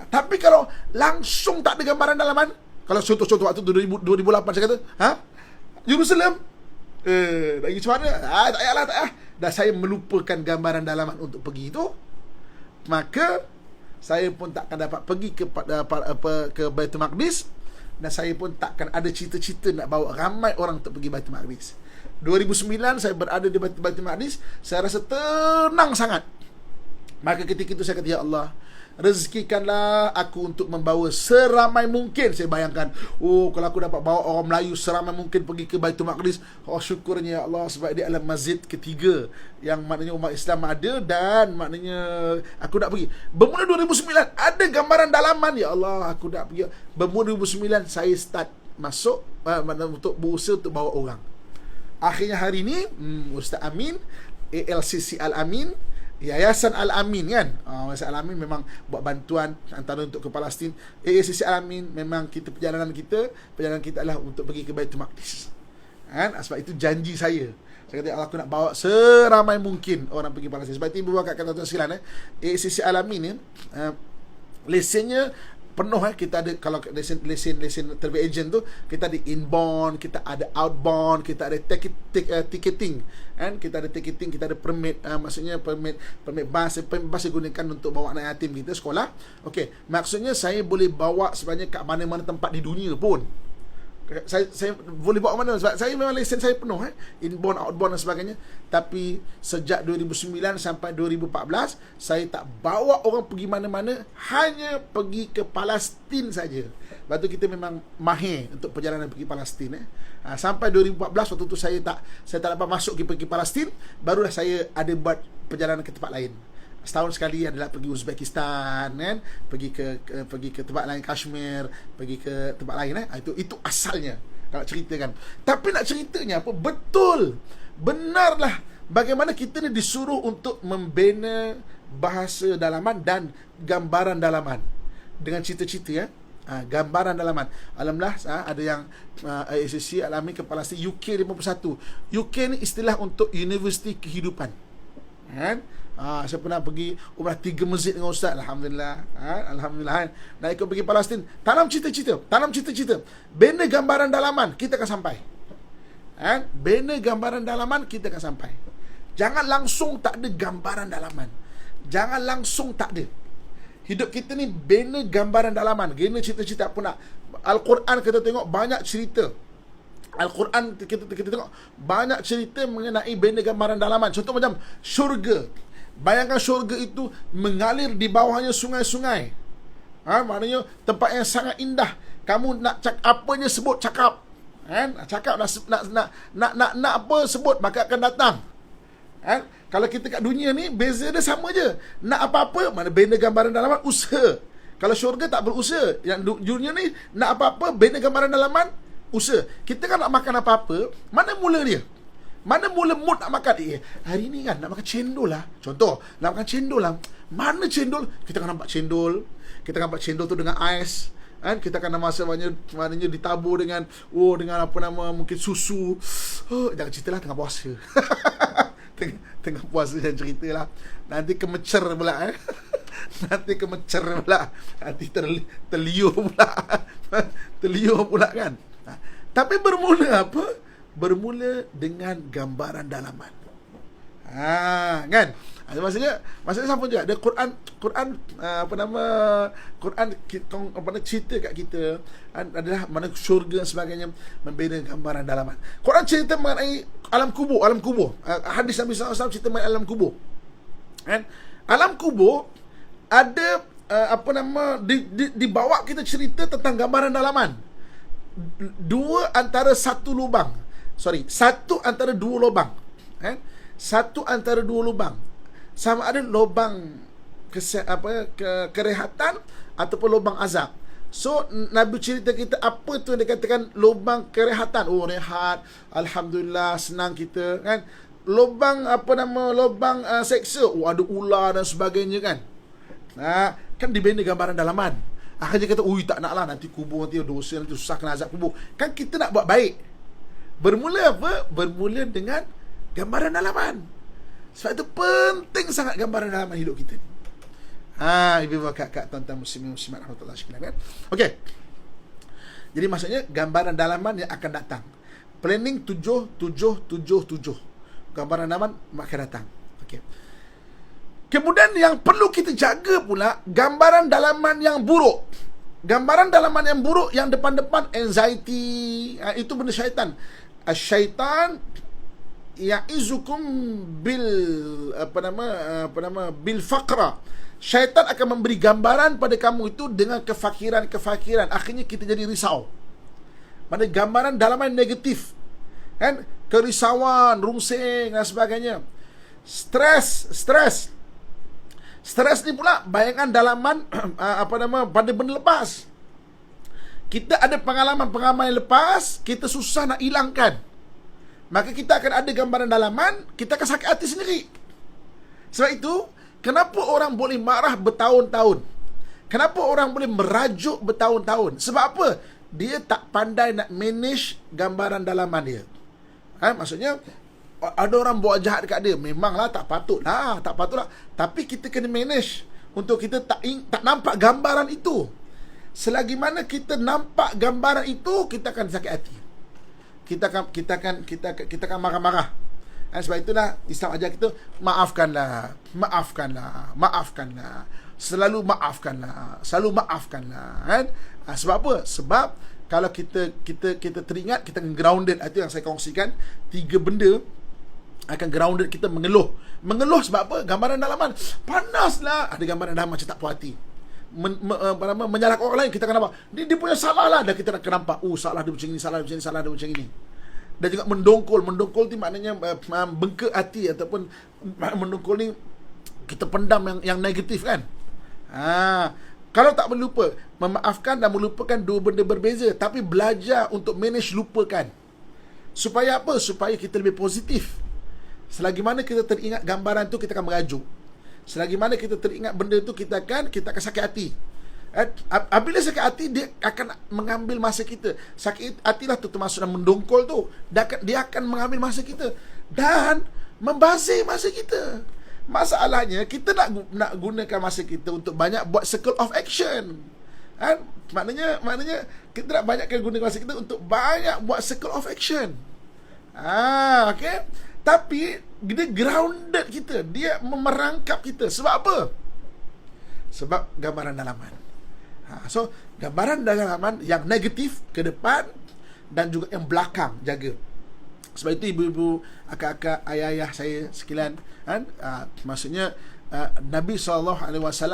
Tapi kalau langsung tak ada gambaran dalaman, kalau contoh waktu 2008 saya kata, Jerusalem, nak pergi macam mana? Tak payah. Dah saya melupakan gambaran dalaman untuk pergi itu, maka saya pun takkan dapat pergi ke Baitul Maqdis, dan saya pun takkan ada cita-cita nak bawa ramai orang untuk pergi Baitul Maqdis. 2009 saya berada di Baitul Maqdis, saya rasa tenang sangat. Maka ketika itu saya kata, ya Allah, rezekikanlah aku untuk membawa seramai mungkin. Saya bayangkan, kalau aku dapat bawa orang Melayu seramai mungkin pergi ke Baitul Maqdis, syukurnya ya Allah, sebab dia adalah masjid ketiga yang maknanya umat Islam ada, dan maknanya aku nak pergi. Bermula 2009 ada gambaran dalaman, ya Allah aku nak pergi. Bermula 2009 saya start masuk untuk berusaha untuk bawa orang. Akhirnya hari ni Ustaz Amin, ALCC Al-Amin, Yayasan Al-Amin kan, Yayasan Al-Amin memang buat bantuan antara untuk ke Palestin. AACC Al-Amin memang perjalanan kita adalah untuk pergi ke Baitul Maqdis kan. Sebab itu janji saya kata Allah, aku nak bawa seramai mungkin orang pergi Palestin. Sebab itu ibu bapa kata tuan sekalian, AACC Al-Amin ni lesennya penuh. Kita ada, kalau lesen travel agent tu, kita ada inbound, kita ada outbound, kita ada ticketing kan, kita ada ticketing, kita ada permit, maksudnya permit bas digunakan untuk bawa anak yatim kita sekolah. Okey, maksudnya saya boleh bawa sebenarnya kat mana-mana tempat di dunia pun. Saya boleh bawa mana, sebab saya memang lesen saya penuh inbound, outbound dan sebagainya. Tapi sejak 2009 sampai 2014 saya tak bawa orang pergi mana-mana, hanya pergi ke Palestin saja. Lepas tu kita memang mahir untuk perjalanan pergi Palestin sampai 2014. Waktu tu saya tak dapat masuk pergi Palestin, barulah saya ada buat perjalanan ke tempat lain. Setahun sekali adalah pergi Uzbekistan kan, pergi ke tempat lain, Kashmir, pergi ke tempat lain itu asalnya kalau ceritakan. Tapi nak ceritanya apa? Betul, benarlah bagaimana kita ni disuruh untuk membina bahasa dalaman dan gambaran dalaman dengan cita-cita gambaran dalaman. Alhamdulillah ada yang AACC Al-Amin ke Palestin, UK 51. UK ni istilah untuk Universiti Kehidupan kan. Saya pernah pergi umrah 3 masjid dengan Ustaz. Alhamdulillah. Alhamdulillah. Nak ikut pergi Palestin. Tanam cita-cita. Bina gambaran dalaman, kita akan sampai. Bina gambaran dalaman, kita akan sampai. Jangan langsung tak ada gambaran dalaman. Jangan langsung tak ada. Hidup kita ni bina gambaran dalaman, bina cita-cita apa nak. Al-Quran kita tengok banyak cerita. Al-Quran kita tengok banyak cerita mengenai bina gambaran dalaman. Contoh macam syurga. Bayangkan syurga itu mengalir di bawahnya sungai-sungai. Maknanya tempat yang sangat indah. Kamu nak cakap apanya sebut, cakap. Cakap nak apa sebut, maka akan datang. Kalau kita kat dunia ni, beza dia sama je. Nak apa-apa, mana bina gambaran dalaman, usaha. Kalau syurga tak berusaha. Yang dunia ni, nak apa-apa, bina gambaran dalaman, usaha. Kita kan nak makan apa-apa, mana mula dia? Mana mula mood nak makan? Hari ni kan nak makan cendol lah. Contoh, nak makan cendol lah. Mana cendol? Kita akan nampak cendol. Kita akan nampak cendol tu dengan ais. Kita akan nampak maknanya ditabur dengan apa nama, mungkin susu. Jangan cerita lah tengah puasa. tengah puasa jangan cerita lah. Nanti kemecer pula. Nanti kemecer pula. Nanti terliur pula. Terliur pula kan. Tapi bermula apa? Bermula dengan gambaran dalaman. Kan? Maksudnya sama juga. Ada Quran cerita kat kita adalah mana syurga dan sebagainya, membina gambaran dalaman. Quran cerita mengenai alam kubur. Hadis Nabi SAW cerita mengenai alam kubur. Kan? Alam kubur ada dibawa kita cerita tentang gambaran dalaman. satu antara dua lubang. Satu antara dua lubang. Sama ada lubang kerehatan ataupun lubang azab. So Nabi cerita kita apa tu dia katakan lubang kerehatan. Oh, rehat, alhamdulillah, senang kita, kan. Lubang lubang seksa. Oh, ada ular dan sebagainya, kan. Kan dibina gambaran dalaman. Akhirnya kata, ui, tak nak lah, nanti kubur, nanti dosa, nanti susah kena azab kubur. Kan kita nak buat baik. Bermula apa? Bermula dengan gambaran dalaman. Sebab itu penting sangat gambaran dalaman hidup kita. Ibu bapa kakak, tuan-tuan muslimin muslimat rahmatullah sekalian, kan. Okey. Jadi maksudnya gambaran dalaman yang akan datang. Planning 7. Gambaran dalaman akan datang. Okey. Kemudian yang perlu kita jaga pula gambaran dalaman yang buruk. Gambaran dalaman yang buruk yang depan-depan anxiety, itu benda syaitan. Syaitan ya'izukum bil bil faqra. Syaitan akan memberi gambaran pada kamu itu dengan kefakiran. Akhirnya kita jadi risau. Mana gambaran dalaman negatif, kan? Kerisauan, rungsing dan sebagainya. Stres ni pula bayangan dalaman pada benda lepas. Kita ada pengalaman yang lepas, kita susah nak hilangkan. Maka kita akan ada gambaran dalaman, kita akan sakit hati sendiri. Sebab itu, kenapa orang boleh marah bertahun-tahun? Kenapa orang boleh merajuk bertahun-tahun? Sebab apa? Dia tak pandai nak manage gambaran dalaman dia. Maksudnya, ada orang buat jahat dekat dia, memanglah tak patutlah. Tapi kita kena manage untuk kita tak nampak gambaran itu. Selagi mana kita nampak gambaran itu, kita akan sakit hati. Kita akan marah-marah. Sebab itulah Islam ajar kita maafkanlah. Selalu maafkanlah. Kan? Sebab apa? Sebab kalau kita teringat, kita akan grounded. Itu yang saya kongsikan. 3 benda akan grounded kita mengeluh. Mengeluh sebab apa? Gambaran dalaman panaslah. Ada gambaran dalaman macam tak puas hati. Menyalahkan orang lain, kita akan nampak dia punya salah lah. Dan kita akan nampak, salah dia macam ini, salah dia macam ini. Dan juga mendongkol tu maknanya bengkak hati, ataupun mendongkol ni kita pendam yang negatif, kan. Kalau tak melupa, memaafkan dan melupakan 2 benda berbeza. Tapi belajar untuk manage lupakan. Supaya apa? Supaya kita lebih positif. Selagi mana kita teringat gambaran tu, kita akan merajuk. Selagi mana kita teringat benda tu, kita akan sakit hati. Apabila sakit hati, dia akan mengambil masa kita. Sakit hatilah tu termasuk dalam mendongkol tu. Dia akan mengambil masa kita dan membazir masa kita. Masalahnya, kita nak gunakan masa kita untuk banyak buat circle of action. Maknanya kita nak banyakkan gunakan masa kita untuk banyak buat circle of action. Okay. Tapi dia grounded kita, dia memerangkap kita. Sebab apa? Sebab gambaran dalaman. So gambaran dalaman yang negatif ke depan dan juga yang belakang jaga. Sebab itu ibu-ibu, akak-akak, ayah-ayah saya sekalian, kan? Maksudnya Nabi SAW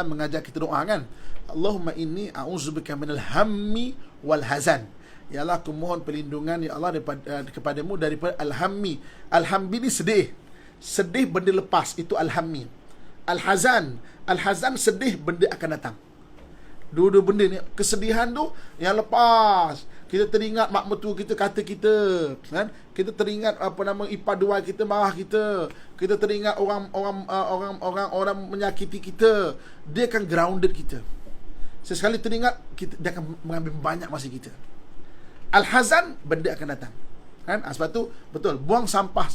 mengajar kita doa, kan? Allahumma inni a'udzubika minal hammi wal hazan. Ya Allah, aku mohon perlindungan, ya Allah, kepadamu daripada al-hammi. Al-hammi ni sedih. Sedih benda lepas, itu al-hammi. Al-hazan sedih benda akan datang. Dua-dua benda ni. Kesedihan tu yang lepas, kita teringat mak mertua kita kata kita, kan? Kita teringat ipar dua kita marah kita. Kita teringat orang menyakiti kita. Dia akan grounded kita. Sesekali teringat, dia akan mengambil banyak masa kita. Al-hazan, benda akan datang, kan? Sebab tu betul, buang sampah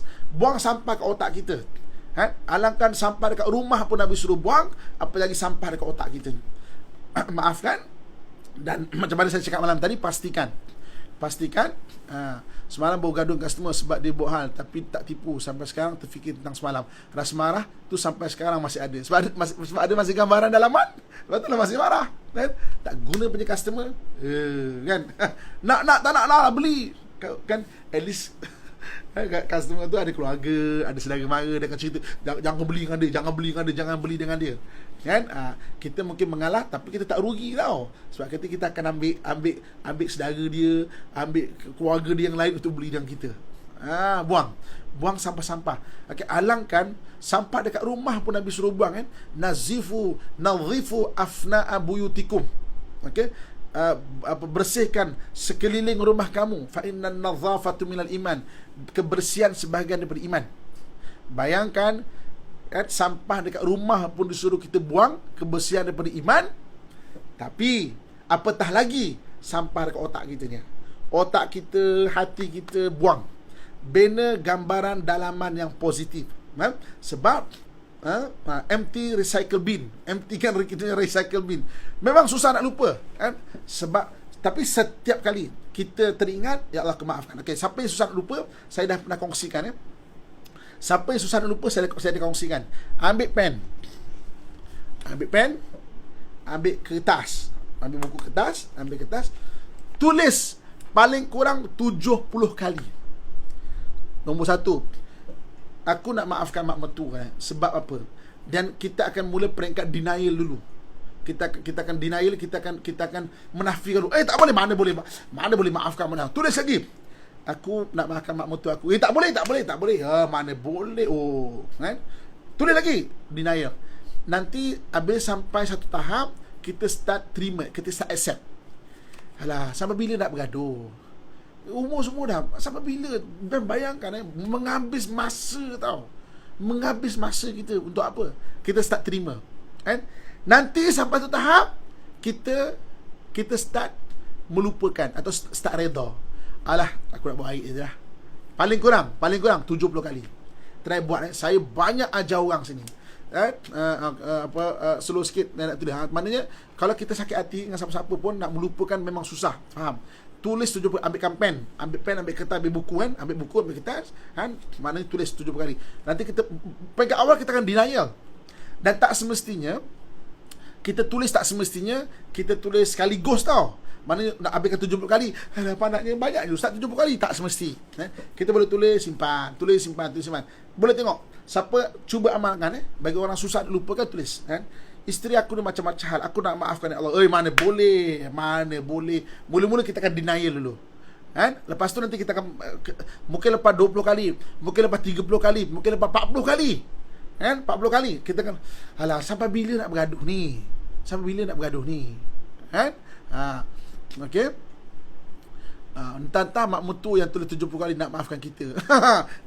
ke otak kita, kan? Alangkan sampah dekat rumah pun Nabi suruh buang, apalagi sampah dekat otak kita. Maafkan. Dan macam mana saya cakap malam tadi, pastikan semalam baru gaduh customer sebab dia buat hal, tapi tak tipu. Sampai sekarang terfikir tentang semalam. Rasa marah tu sampai sekarang masih ada. Sebab ada masih gambaran dalaman. Lepas tu lah masih marah, kan? Tak guna punya customer, kan? Tak nak beli, kan? At least Customer tu ada keluarga, ada saudara mara, dia akan cerita, jangan beli dengan dia, jangan beli dengan dia. Kan? Kita mungkin mengalah tapi kita tak rugi tau. Sebab kita akan ambil saudara dia, ambil keluarga dia yang lain untuk beli dengan kita. Buang sampah-sampah. Okay, alangkan sampah dekat rumah pun Nabi suruh buang kan. Nadhifu afna'a buyutikum. Okey. Bersihkan sekeliling rumah kamu. Fa innan nadhafatu minal iman. Kebersihan sebahagian daripada iman. Bayangkan kan, sampah dekat rumah pun disuruh kita buang, kebersihan daripada iman. Tapi apatah lagi sampah dekat otak kita ni. Otak kita, hati kita buang. Bina gambaran dalaman yang positif. Sebab empty recycle bin, empty kan kita recycle bin, memang susah nak lupa kan? Sebab tapi setiap kali kita teringat, ya Allah kemaafkan. Okey, siapa yang susah nak lupa, saya dah pernah kongsikan ya. Siapa yang susah nak lupa, saya dah kongsikan. Ambil pen, ambil kertas, ambil buku kertas, tulis paling kurang 70 kali. Nombor 1, aku nak maafkan mak mertua sebab apa? Dan kita akan mula peringkat denial dulu. Kita akan denial, kita akan menafikan dulu. Tak boleh, mana boleh maafkan mana. Tulis lagi. Aku nak maafkan mak mertua aku. Tak boleh. Mana boleh. Kan? Tulis lagi, denial. Nanti habis sampai satu tahap, kita start terima, kita start accept. Alah, sampai bila nak bergaduh? Umur semua dah, sampai bila? Dan bayangkan menghabis masa tau. Menghabis masa kita untuk apa? Kita start terima kan? Nanti sampai satu tahap kita start melupakan atau start redha. Alah, aku nak buat baik je lah. Paling kurang 70 kali. Try buat. Saya banyak ajar orang sini. Slow sikit nak tulis. Maknanya kalau kita sakit hati dengan siapa-siapa pun, nak melupakan memang susah. Faham? Tulis 70, ambil pen, ambil kertas, ambil buku kan, ambil kertas kan, maknanya tulis 70 kali. Nanti kita peringkat awal kita akan denial. Dan tak semestinya kita tulis sekaligus tau. Maknanya nak habiskan 70 kali. Apa naknya banyak je Ustaz, 70 kali tak semesti. Kita boleh tulis simpan. Boleh tengok siapa cuba amalkan bagi orang susah lupakan, tulis kan. Isteri aku ni macam-macam hal, aku nak maafkan ya Allah. Mana boleh. Mula-mula kita akan denial dulu kan? Lepas tu nanti kita akan mungkin lepas 20 kali, mungkin lepas 30 kali, mungkin lepas 40 kali kan? 40 kali kita akan, alah, sampai bila nak bergaduh ni kan? Okey. Entah-entah mak mertua yang tulis 70 kali nak maafkan kita.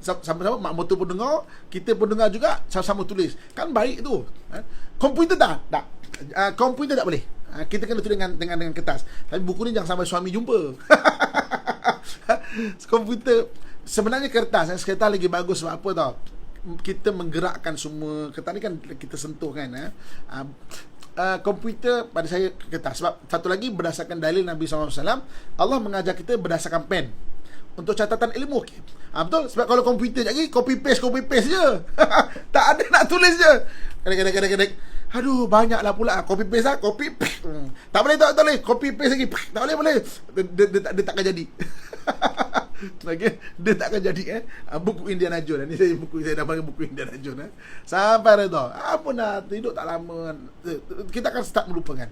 Sama-sama mak mertua pun dengar, kita pun dengar juga, sama-sama tulis. Kan baik tu. Komputer tak? Komputer tak boleh. Kita kena tulis dengan kertas. Tapi buku ni jangan sampai suami jumpa. Komputer sebenarnya kertas lagi bagus. Sebab apa tau? Kita menggerakkan semua. Kertas ni kan kita sentuh kan. Komputer pada saya kertas. Sebab satu lagi, berdasarkan dalil Nabi SAW, Allah mengajar kita berdasarkan pen untuk catatan ilmu. Betul? Sebab kalau komputer lagi copy paste je. Tak ada nak tulis je. Kadang-kadang aduh, banyaklah pula copy paste tak boleh copy paste lagi. Tak boleh. Dia takkan jadi. Okay? Dia takkan jadi buku Indiana Jones ni, saya dah panggil buku Indiana Jones sampai redha. Apa nak hidup tak lama, kita akan start melupakan.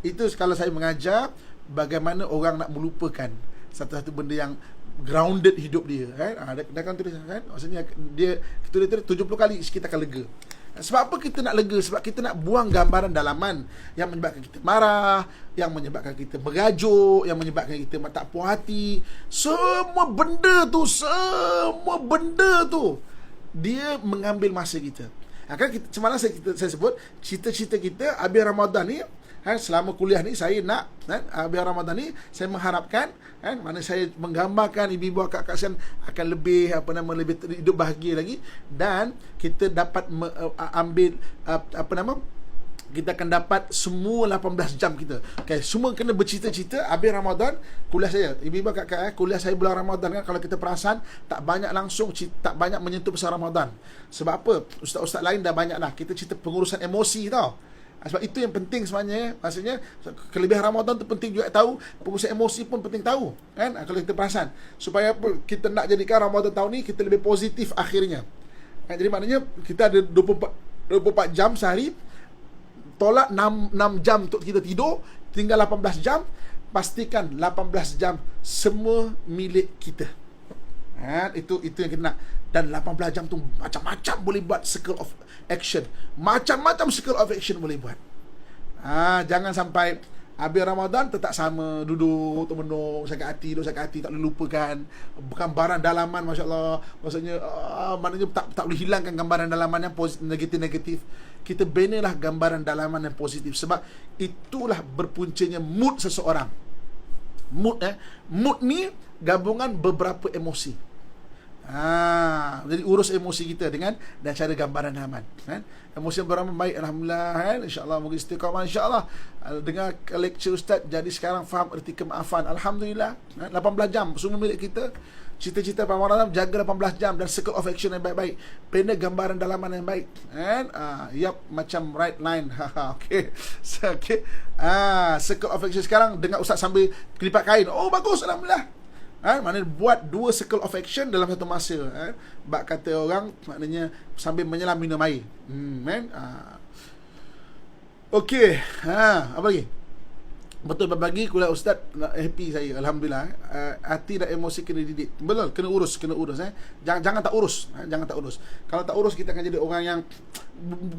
Itu kalau saya mengajar bagaimana orang nak melupakan satu-satu benda yang grounded hidup dia kan. Dia akan tulis kan, maksudnya dia tulis 70 kali, kita akan lega. Sebab apa kita nak lega? Sebab kita nak buang gambaran dalaman yang menyebabkan kita marah, yang menyebabkan kita berajuk, yang menyebabkan kita tak puas hati. Semua benda tu dia mengambil masa kita. Kan semalam saya sebut cita-cita kita habis Ramadan ni kan, selama kuliah ni saya nak habis Ramadan ni saya mengharapkan kan, mana saya menggambarkan ibu-ibu akak-akak sekalian akan lebih lebih hidup bahagia lagi, dan kita dapat ambil kita akan dapat semua 18 jam kita. Okay, semua kena bercita-cita habis Ramadan kuliah saya. Ibu-ibu kakak kuliah saya bulan Ramadan kan, kalau kita perasan tak banyak menyentuh pasal Ramadan. Sebab apa? Ustaz-ustaz lain dah banyak lah. Kita cerita pengurusan emosi tau. Sebab itu yang penting sebenarnya. Maksudnya kelebihan Ramadan tu penting juga tahu, pengurusan emosi pun penting tahu, kan? Kalau kita perasan, supaya apa? Kita nak jadikan Ramadan tahun ni kita lebih positif akhirnya. Jadi maknanya kita ada 24 jam sehari, tolak 6 jam untuk kita tidur, tinggal 18 jam. Pastikan 18 jam semua milik kita. Itu yang kita nak. Dan 18 jam tu macam-macam boleh buat circle of action. Macam-macam circle of action boleh buat. Jangan sampai habis Ramadan tetap sama, duduk termenung, sakit hati, tak boleh lupakan. Bukan gambaran dalaman, masya-Allah. Maksudnya maknanya tak boleh hilangkan gambaran dalaman yang negatif. Kita benalah gambaran dalaman yang positif, sebab itulah berpuncanya mood seseorang. Mood ni gabungan beberapa emosi. Jadi urus emosi kita dengan cara gambaran dalaman, kan? Emosi yang beramal baik, alhamdulillah, kan? InsyaAllah moga istiqamah, insyaAllah. Dengar lecture Ustaz, jadi sekarang faham erti kemaafan, alhamdulillah, kan? 18 jam semua milik kita. Cita-cita Ramadan, jaga 18 jam dan circle of action yang baik-baik, bina gambaran dalaman yang baik, kan? Macam right line. Okay. Circle of action sekarang dengar Ustaz sambil kelipat kain, oh bagus, alhamdulillah. Maknanya buat 2 circle of action dalam satu masa. Bak kata orang, maknanya sambil menyelam minum air. Okey. Apa lagi? Betul berbagi kuliah Ustaz, happy saya, alhamdulillah. Hati dan emosi kena didik. Betul, kena urus. Jangan tak urus. Jangan tak urus. Kalau tak urus, kita akan jadi orang yang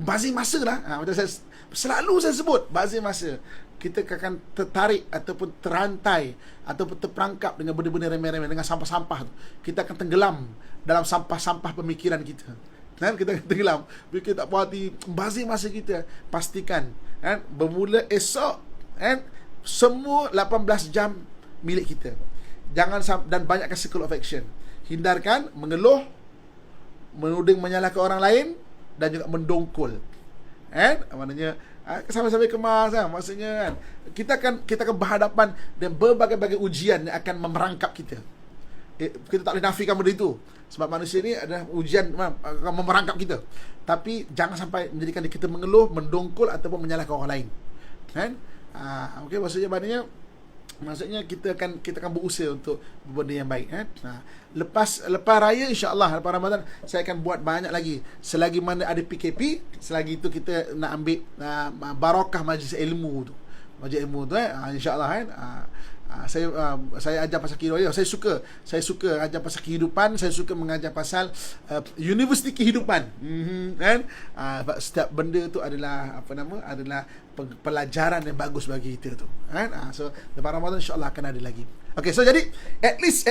bazir masa lah. Macam saya selalu sebut, bazir masa. Kita akan tertarik ataupun terantai ataupun terperangkap dengan benda-benda remeh-remeh, dengan sampah-sampah tu. Kita akan tenggelam dalam sampah-sampah pemikiran kita. Kan? Kita akan tenggelam. Bila kita tak puas hati, bazir masa kita. Pastikan, kan? Bermula esok, kan? Semua 18 jam milik kita. Jangan, dan banyakkan circle of action. Hindarkan mengeluh, menuding menyalahkan orang lain, dan juga mendongkol. Maknanya sampai-sampai kemas, kan? Maksudnya, kan, kita akan berhadapan dengan berbagai-bagai ujian yang akan memerangkap kita. Kita tak boleh nafikan benda itu, sebab manusia ni adalah ujian akan memerangkap kita. Tapi jangan sampai menjadikan kita mengeluh, mendongkol ataupun menyalahkan orang lain, kan? Okey, maksudnya kita akan berusaha untuk benda yang baik, kan? Lepas raya, insya-Allah, lepas Ramadan saya akan buat banyak lagi. Selagi mana ada PKP, selagi itu kita nak ambil barakah majlis ilmu tu. Insya-Allah, kan? Saya ajar pasal kehidupan. Saya suka ajar pasal kehidupan. Saya suka mengajar pasal universiti kehidupan. Kan? Setiap benda tu adalah adalah pelajaran yang bagus bagi kita tu, kan? So lepas Ramadan insya-Allah akan ada lagi. Okay, so jadi at least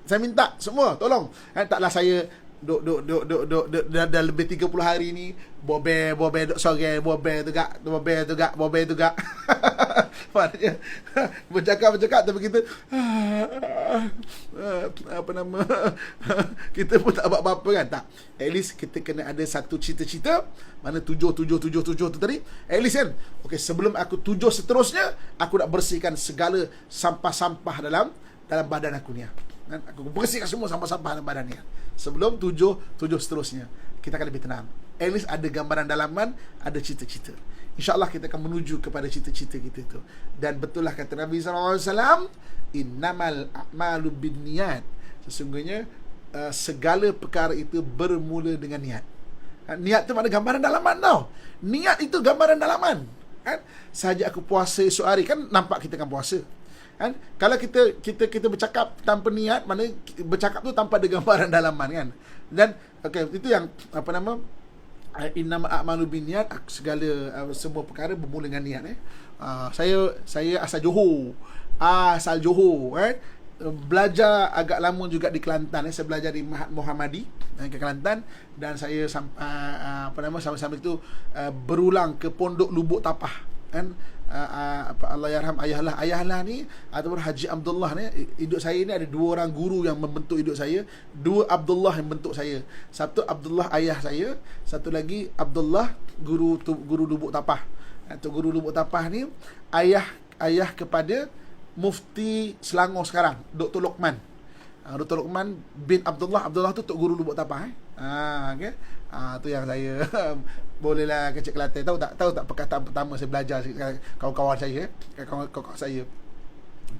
saya minta semua tolong, kan? Taklah saya duk dah lebih 30 hari ni bobe duk sore, bobe tu gak maknanya bercakap tapi kita kita pun tak buat apa-apa, kan? Tak, at least kita kena ada satu cita-cita, mana 7 tu tadi, at least, kan? Okay, sebelum aku 7 seterusnya, aku nak bersihkan segala sampah-sampah dalam badan aku ni, kan? Aku bersihkan semua sampah-sampah dalam badan ni. Sebelum 7 seterusnya, kita akan lebih tenang. At least ada gambaran dalaman, ada cita-cita. InsyaAllah kita akan menuju kepada cita-cita kita itu. Dan betul lah kata Nabi SAW, innamal a'malu binniyat. Sesungguhnya segala perkara itu bermula dengan niat. Niat tu mana gambaran dalaman tau. Niat itu gambaran dalaman, kan? Sahaja aku puasa esok hari, kan nampak kita akan puasa, kan? Kalau kita bercakap tanpa niat, mana bercakap tu tanpa ada gambaran dalaman, kan? Dan itu yang innamal a'malu binniyat, segala semua perkara bermula dengan niat. Saya asal Johor. Kan? Belajar agak lama juga di Kelantan. Saya belajar di Mahat Muhammadi ke Kelantan, dan saya sampai itu berulang ke Pondok Lubuk Tapah, kan? Allahyarham Ayahlah ni ataupun Haji Abdullah ni, hidup saya ni ada 2 orang guru yang membentuk hidup saya. 2 Abdullah yang membentuk saya. Satu Abdullah ayah saya, satu lagi Abdullah guru Lubuk Tapah. Guru Lubuk Tapah ni ayah kepada Mufti Selangor sekarang, Dr. Luqman. Dr. Luqman bin Abdullah tu Tok Guru Lubuk Tapah. Okay. Tu yang saya bolehlah kecil Kelantan. Tahu tak perkataan pertama saya belajar kawan-kawan saya, kawan-kawan saya.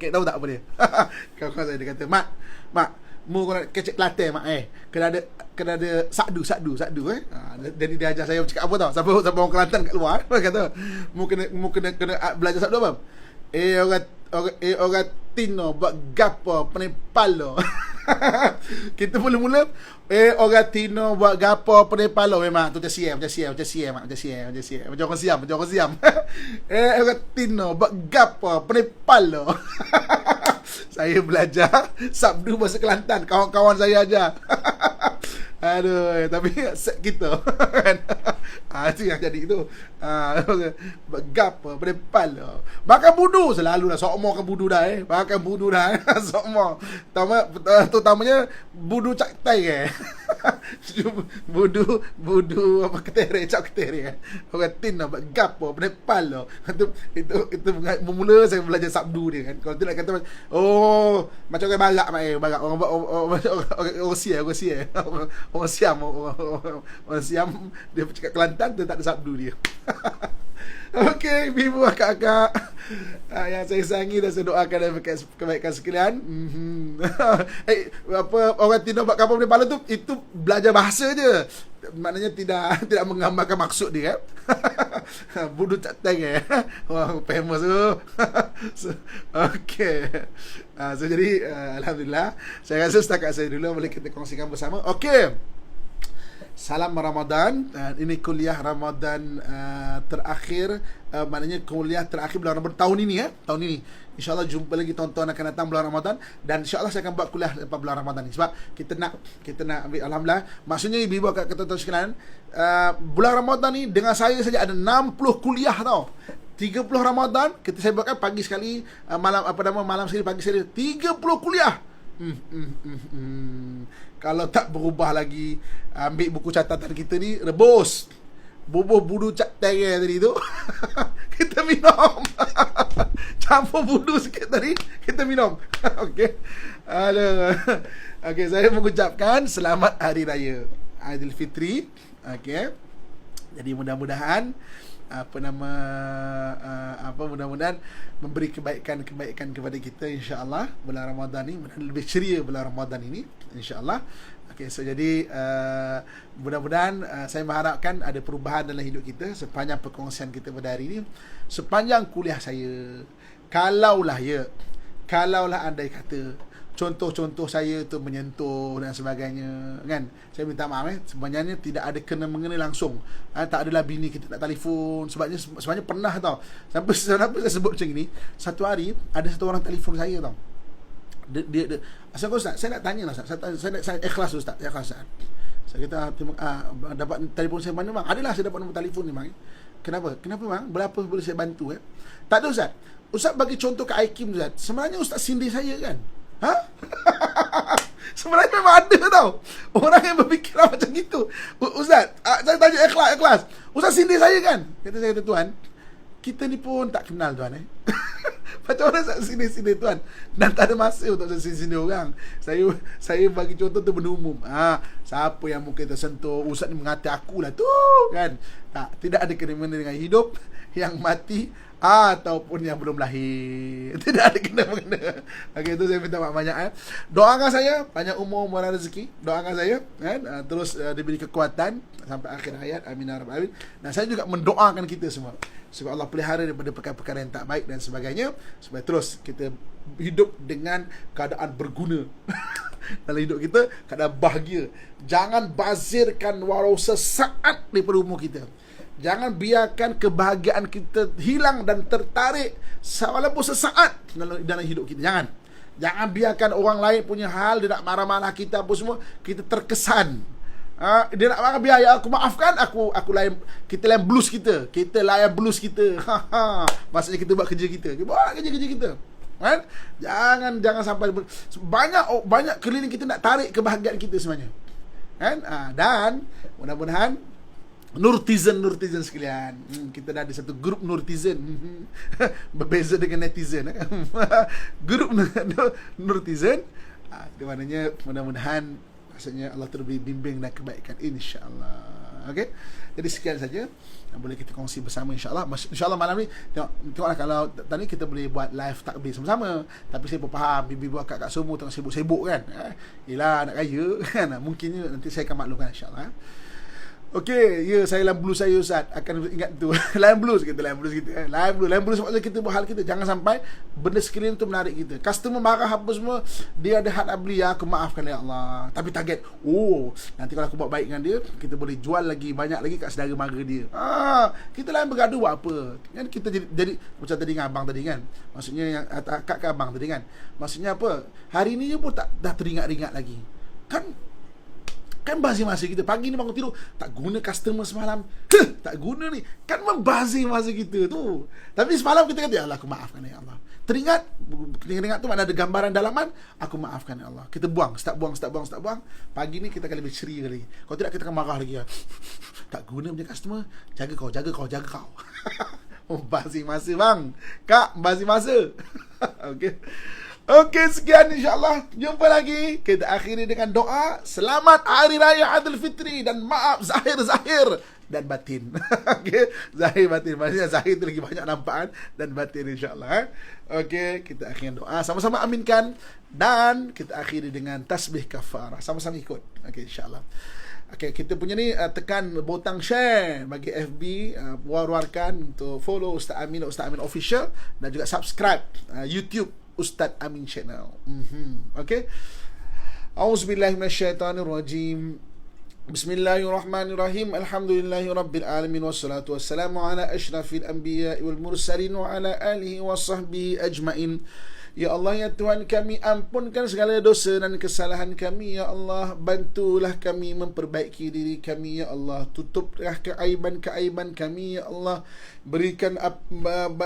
Okay, tahu tak apa dia? Kawan-kawan saya dia kata, Mak, mu kalau kecil Kelantan mak kena ada sakdu jadi dia ajar saya cakap apa tau, siapa orang Kelantan kat luar kata mu kena belajar sakdu apa, orang Tino buat gapo penepalo. Kita mula-mula orang Tino buat gapo penepalo, memang tu macam siam mak, macam orang siam. Orang Tino buat gapo penepalo. Saya belajar sabdu bahasa Kelantan, kawan-kawan saya ajar. Aduh, tapi set kita kan. Itu yang jadi tu. Gap berdepan lah. Makan budu selalulah, sokmo kan budu dah makan budu dah sokmo. Terutamanya budu cak tai budu apa ketere cak ketere. Orang tin nak gap berdepan lah. Itu mula saya belajar sabdu dia kan. Kalau tu nak kata macam orang barak orang sia. Orang Siam dia cakap Kelantan tu tak ada sabdu dia. Okey, ibu akak-akak yang saya sayangi dan saya doakan dan kebaikan sekalian. Apa orang Tino buat kapal di Pala tu, itu belajar bahasa je. Maknanya tidak menggambarkan maksud dia. Budu tak teng Wah, famous tu. Okey. So jadi alhamdulillah, saya rasa setakat saya dulu boleh kita kongsikan bersama. Okey. Salam Ramadan. Ini kuliah Ramadan terakhir, maknanya kuliah terakhir bulan Ramadan tahun ini tahun ini. InsyaAllah jumpa lagi tuan-tuan akan datang bulan Ramadan, dan insyaAllah saya akan buat kuliah lepas bulan Ramadan ni. Sebab kita nak ambil, alhamdulillah. Maksudnya ibu kat tuan-tuan sekalian, bulan Ramadan ni dengan saya saja ada 60 kuliah tau. 30 Ramadan saya buatkan pagi sekali, malam sekali, pagi sekali. 30 kuliah. Kalau tak berubah lagi, ambil buku catatan kita ni, rebus bubuh budu cak tere tadi tu. Kita minum. Campur budu sikit tadi, kita minum. Okey. Okey, saya mengucapkan selamat hari raya Aidilfitri. Okey. Jadi mudah-mudahan mudah-mudahan memberi kebaikan kepada kita, insya-Allah. Bulan Ramadan ni lebih ceria, bulan Ramadan ini, insya-Allah. Okey, so jadi mudah-mudahan saya mengharapkan ada perubahan dalam hidup kita sepanjang perkongsian kita pada hari ini. Sepanjang kuliah saya, kalaulah andai kata contoh-contoh saya tu menyentuh dan sebagainya kan, saya minta maaf sebenarnya tidak ada kena-mengena langsung. Tak adalah bini kita tak telefon, sebenarnya pernah tau. Sampai kenapa saya sebut macam ni, satu hari ada satu orang telefon saya tau. Dia asal Ustaz, saya nak tanya lah Ustaz. Saya ikhlas Ustaz, Saya kata dapat telefon saya mana bang? Adalah saya dapat nombor telefon ni bang. Kenapa bang? Berapa boleh saya bantu Tak ada Ustaz. Ustaz bagi contoh ke Aikim Ustaz. Sebenarnya Ustaz sindir saya kan? Sebenarnya memang ada tau orang yang berfikiran macam gitu. Ustaz, saya tanya ikhlas, Ustaz sindir saya kan? Kata tuan, kita ni pun tak kenal tuan Macam mana saya sindir tuan? Dan tak ada masa untuk saya sindir orang. Saya bagi contoh tu benda umum. Siapa yang mungkin tersentuh, Ustaz ni mengata akulah tu kan? Tidak ada kena-mengena dengan hidup, yang mati ataupun yang belum lahir. Tidak ada kena-mengena. Okey, itu saya minta maaf banyak Doakan saya panjang umur dan rezeki. Doakan saya kan, terus diberi kekuatan sampai akhir hayat. Amin ya rabbal alamin. Dan saya juga mendoakan kita semua supaya Allah pelihara daripada perkara-perkara yang tak baik dan sebagainya, supaya terus kita hidup dengan keadaan berguna dalam hidup kita, keadaan bahagia. Jangan bazirkan walau sesaat daripada umur kita. Jangan biarkan kebahagiaan kita hilang dan tertarik walaupun sesaat dalam hidup kita. Jangan biarkan orang lain punya hal, dia nak marah-marah kita apa semua, kita terkesan. Dia nak marah, biar aku maafkan, aku layan, kita layan blues kita. Maksudnya kita buat kerja kita. Kita buat kerja kita. Kan? Jangan sampai banyak keliling kita nak tarik kebahagiaan kita sebenarnya. Kan? Dan mudah-mudahan Nurtizen sekalian, kita dah ada satu grup Nurtizen. Berbeza dengan netizen Grup Nurtizen, di mananya mudah-mudahan Maksudnya Allah terus bimbing dan kebaikan, insya-Allah. Okey. Jadi sekian saja yang boleh kita kongsi bersama, insya-Allah. Insya-Allah malam ni tengoklah, kalau tadi kita boleh buat live takbir sama-sama. Tapi saya pun faham bibi buat kat semua tengah sibuk-sibuk kan. Yelah nak raya kan. Mungkin nanti saya akan maklumkan, insya-Allah. Okey, ya, saya lain blues saya Ustaz. Akan ingat tu. Lain blues kita. Lain blues sebab kita buat hal kita. Jangan sampai benda sekeliling tu menarik kita. Customer marah apa semua, dia ada hak nak beli, aku maafkan ya Allah. Tapi target, nanti kalau aku buat baik dengan dia, kita boleh jual lagi banyak lagi kat saudara mara dia. Kita lain bergaduh buat apa? Kan kita jadi macam tadi dengan abang tadi kan. Maksudnya yang akak ke abang tadi kan. Maksudnya apa? Hari ni je pun dah teringat-ingat lagi. Kan bazir masa kita. Pagi ni bangun tidur, tak guna customer semalam. Tak guna ni. Kan membazir masa kita tu. Tapi semalam kita kata, ya Allah, aku maafkan ya Allah. Teringat tu mana ada gambaran dalaman, aku maafkan ya Allah. Kita buang. Start buang. Pagi ni kita akan lebih ceria lagi. Kalau tidak, kita akan marah lagi. Tak guna punya customer. Jaga kau. Membazir masa bang. Kak, membazir masa. Okey, sekian, insya-Allah. Jumpa lagi. Kita akhiri dengan doa selamat Hari Raya Aidilfitri dan maaf zahir dan batin. Okey, zahir batin. Maksudnya zahir tu lagi banyak nampakan dan batin, insya-Allah. Okey, kita akhiri doa sama-sama, aminkan, dan kita akhiri dengan tasbih kafarah. Sama-sama ikut. Okey, insya-Allah. Okey, kita punya ni tekan butang share bagi FB, war-warkan untuk follow Ustaz Amin Official, dan juga subscribe YouTube Ustaz Amin Channel. Okey. Auzubillahi minasyaitonirrajim. Bismillahirrahmanirrahim. Alhamdulillahirabbil alamin wassalatu wassalamu ala asyrafil anbiya'i wal mursalin wa ala alihi wasahbihi ajmain. Ya Allah, ya Tuhan kami, ampunkan segala dosa dan kesalahan kami, ya Allah. Bantulah kami memperbaiki diri kami, ya Allah. Tutuplah keaiban-keaiban kami, ya Allah. Berikan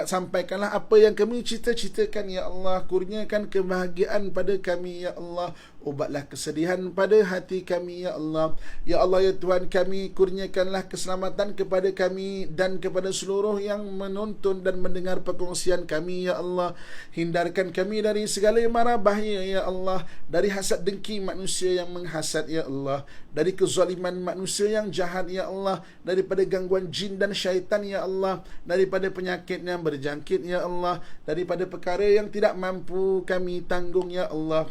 sampaikanlah apa yang kami cita-citakan, ya Allah. Kurniakan kebahagiaan pada kami, ya Allah. Ubatlah kesedihan pada hati kami, ya Allah. Ya Allah, ya Tuhan kami, kurniakanlah keselamatan kepada kami dan kepada seluruh yang menonton dan mendengar perkongsian kami, ya Allah. Hindarkan kami dari segala mara bahaya, ya Allah. Dari hasad dengki manusia yang menghasad, ya Allah. Dari kezaliman manusia yang jahat, ya Allah. Daripada gangguan jin dan syaitan, ya Allah. Daripada penyakit yang berjangkit, ya Allah. Daripada perkara yang tidak mampu kami tanggung, ya Allah.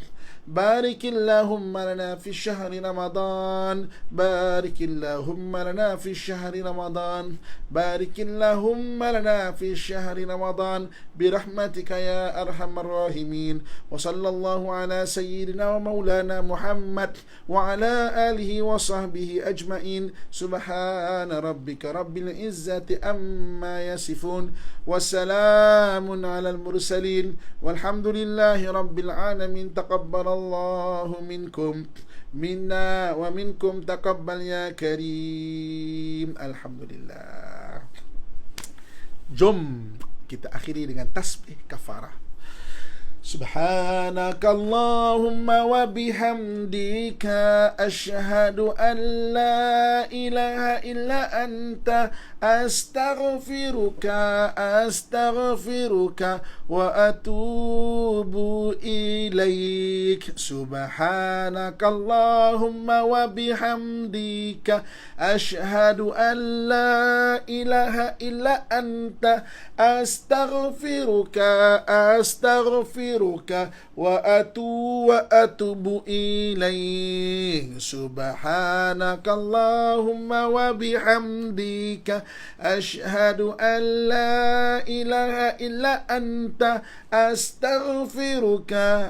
Barikillahumma lana fi syahri Ramadan. Barikillahumma lana fi syahri Ramadan. Barikillahumma lana fi syahri Ramadan. Birahmatika ya arhamar rahimin. Wa sallallahu ala sayyidina wa maulana Muhammad wa ala alihi wa sahbihi ajmain. Subhana rabbika rabbil izzati amma yasifun. Wassalamun ala al-mursalin. Walhamdulillahi rabbil alamin. Taqabbalallahu minkum minna wa minkum taqabbal ya karim. Alhamdulillah. Jom kita akhiri dengan tasbih kafarah. Subhanakallahumma wa bihamdika asyhadu an la ilaha illa anta astaghfiruka wa atubu ilaik. Subhanakallahumma wa bihamdika asyhadu an la ilaha illa anta astaghfiruka wa atubu ilaik. Subhanakallahumma wa bihamdika asyhadu an la ilaha illa anta astaghfiruka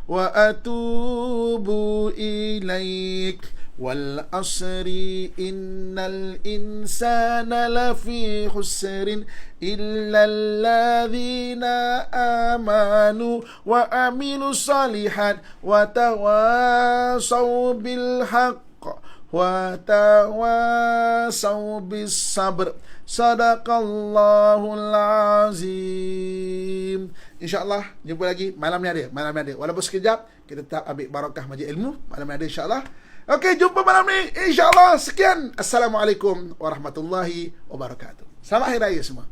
wa atubu ilaik. Wal asri innal insana lafi khusrin illa alladhina amanu wa amilu salihat wa tawasaw bil haqq wa tawasaw bis sabr. Sadaqallahul azim. InsyaAllah jumpa lagi malam ni ada. Walaupun sekejap, kita tetap ambil barakah majlis ilmu. Malam ni ada, insyaAllah. Okey, jumpa malam ni, insyaAllah. Sekian. Assalamualaikum warahmatullahi wabarakatuh. Selamat Hari Raya semua.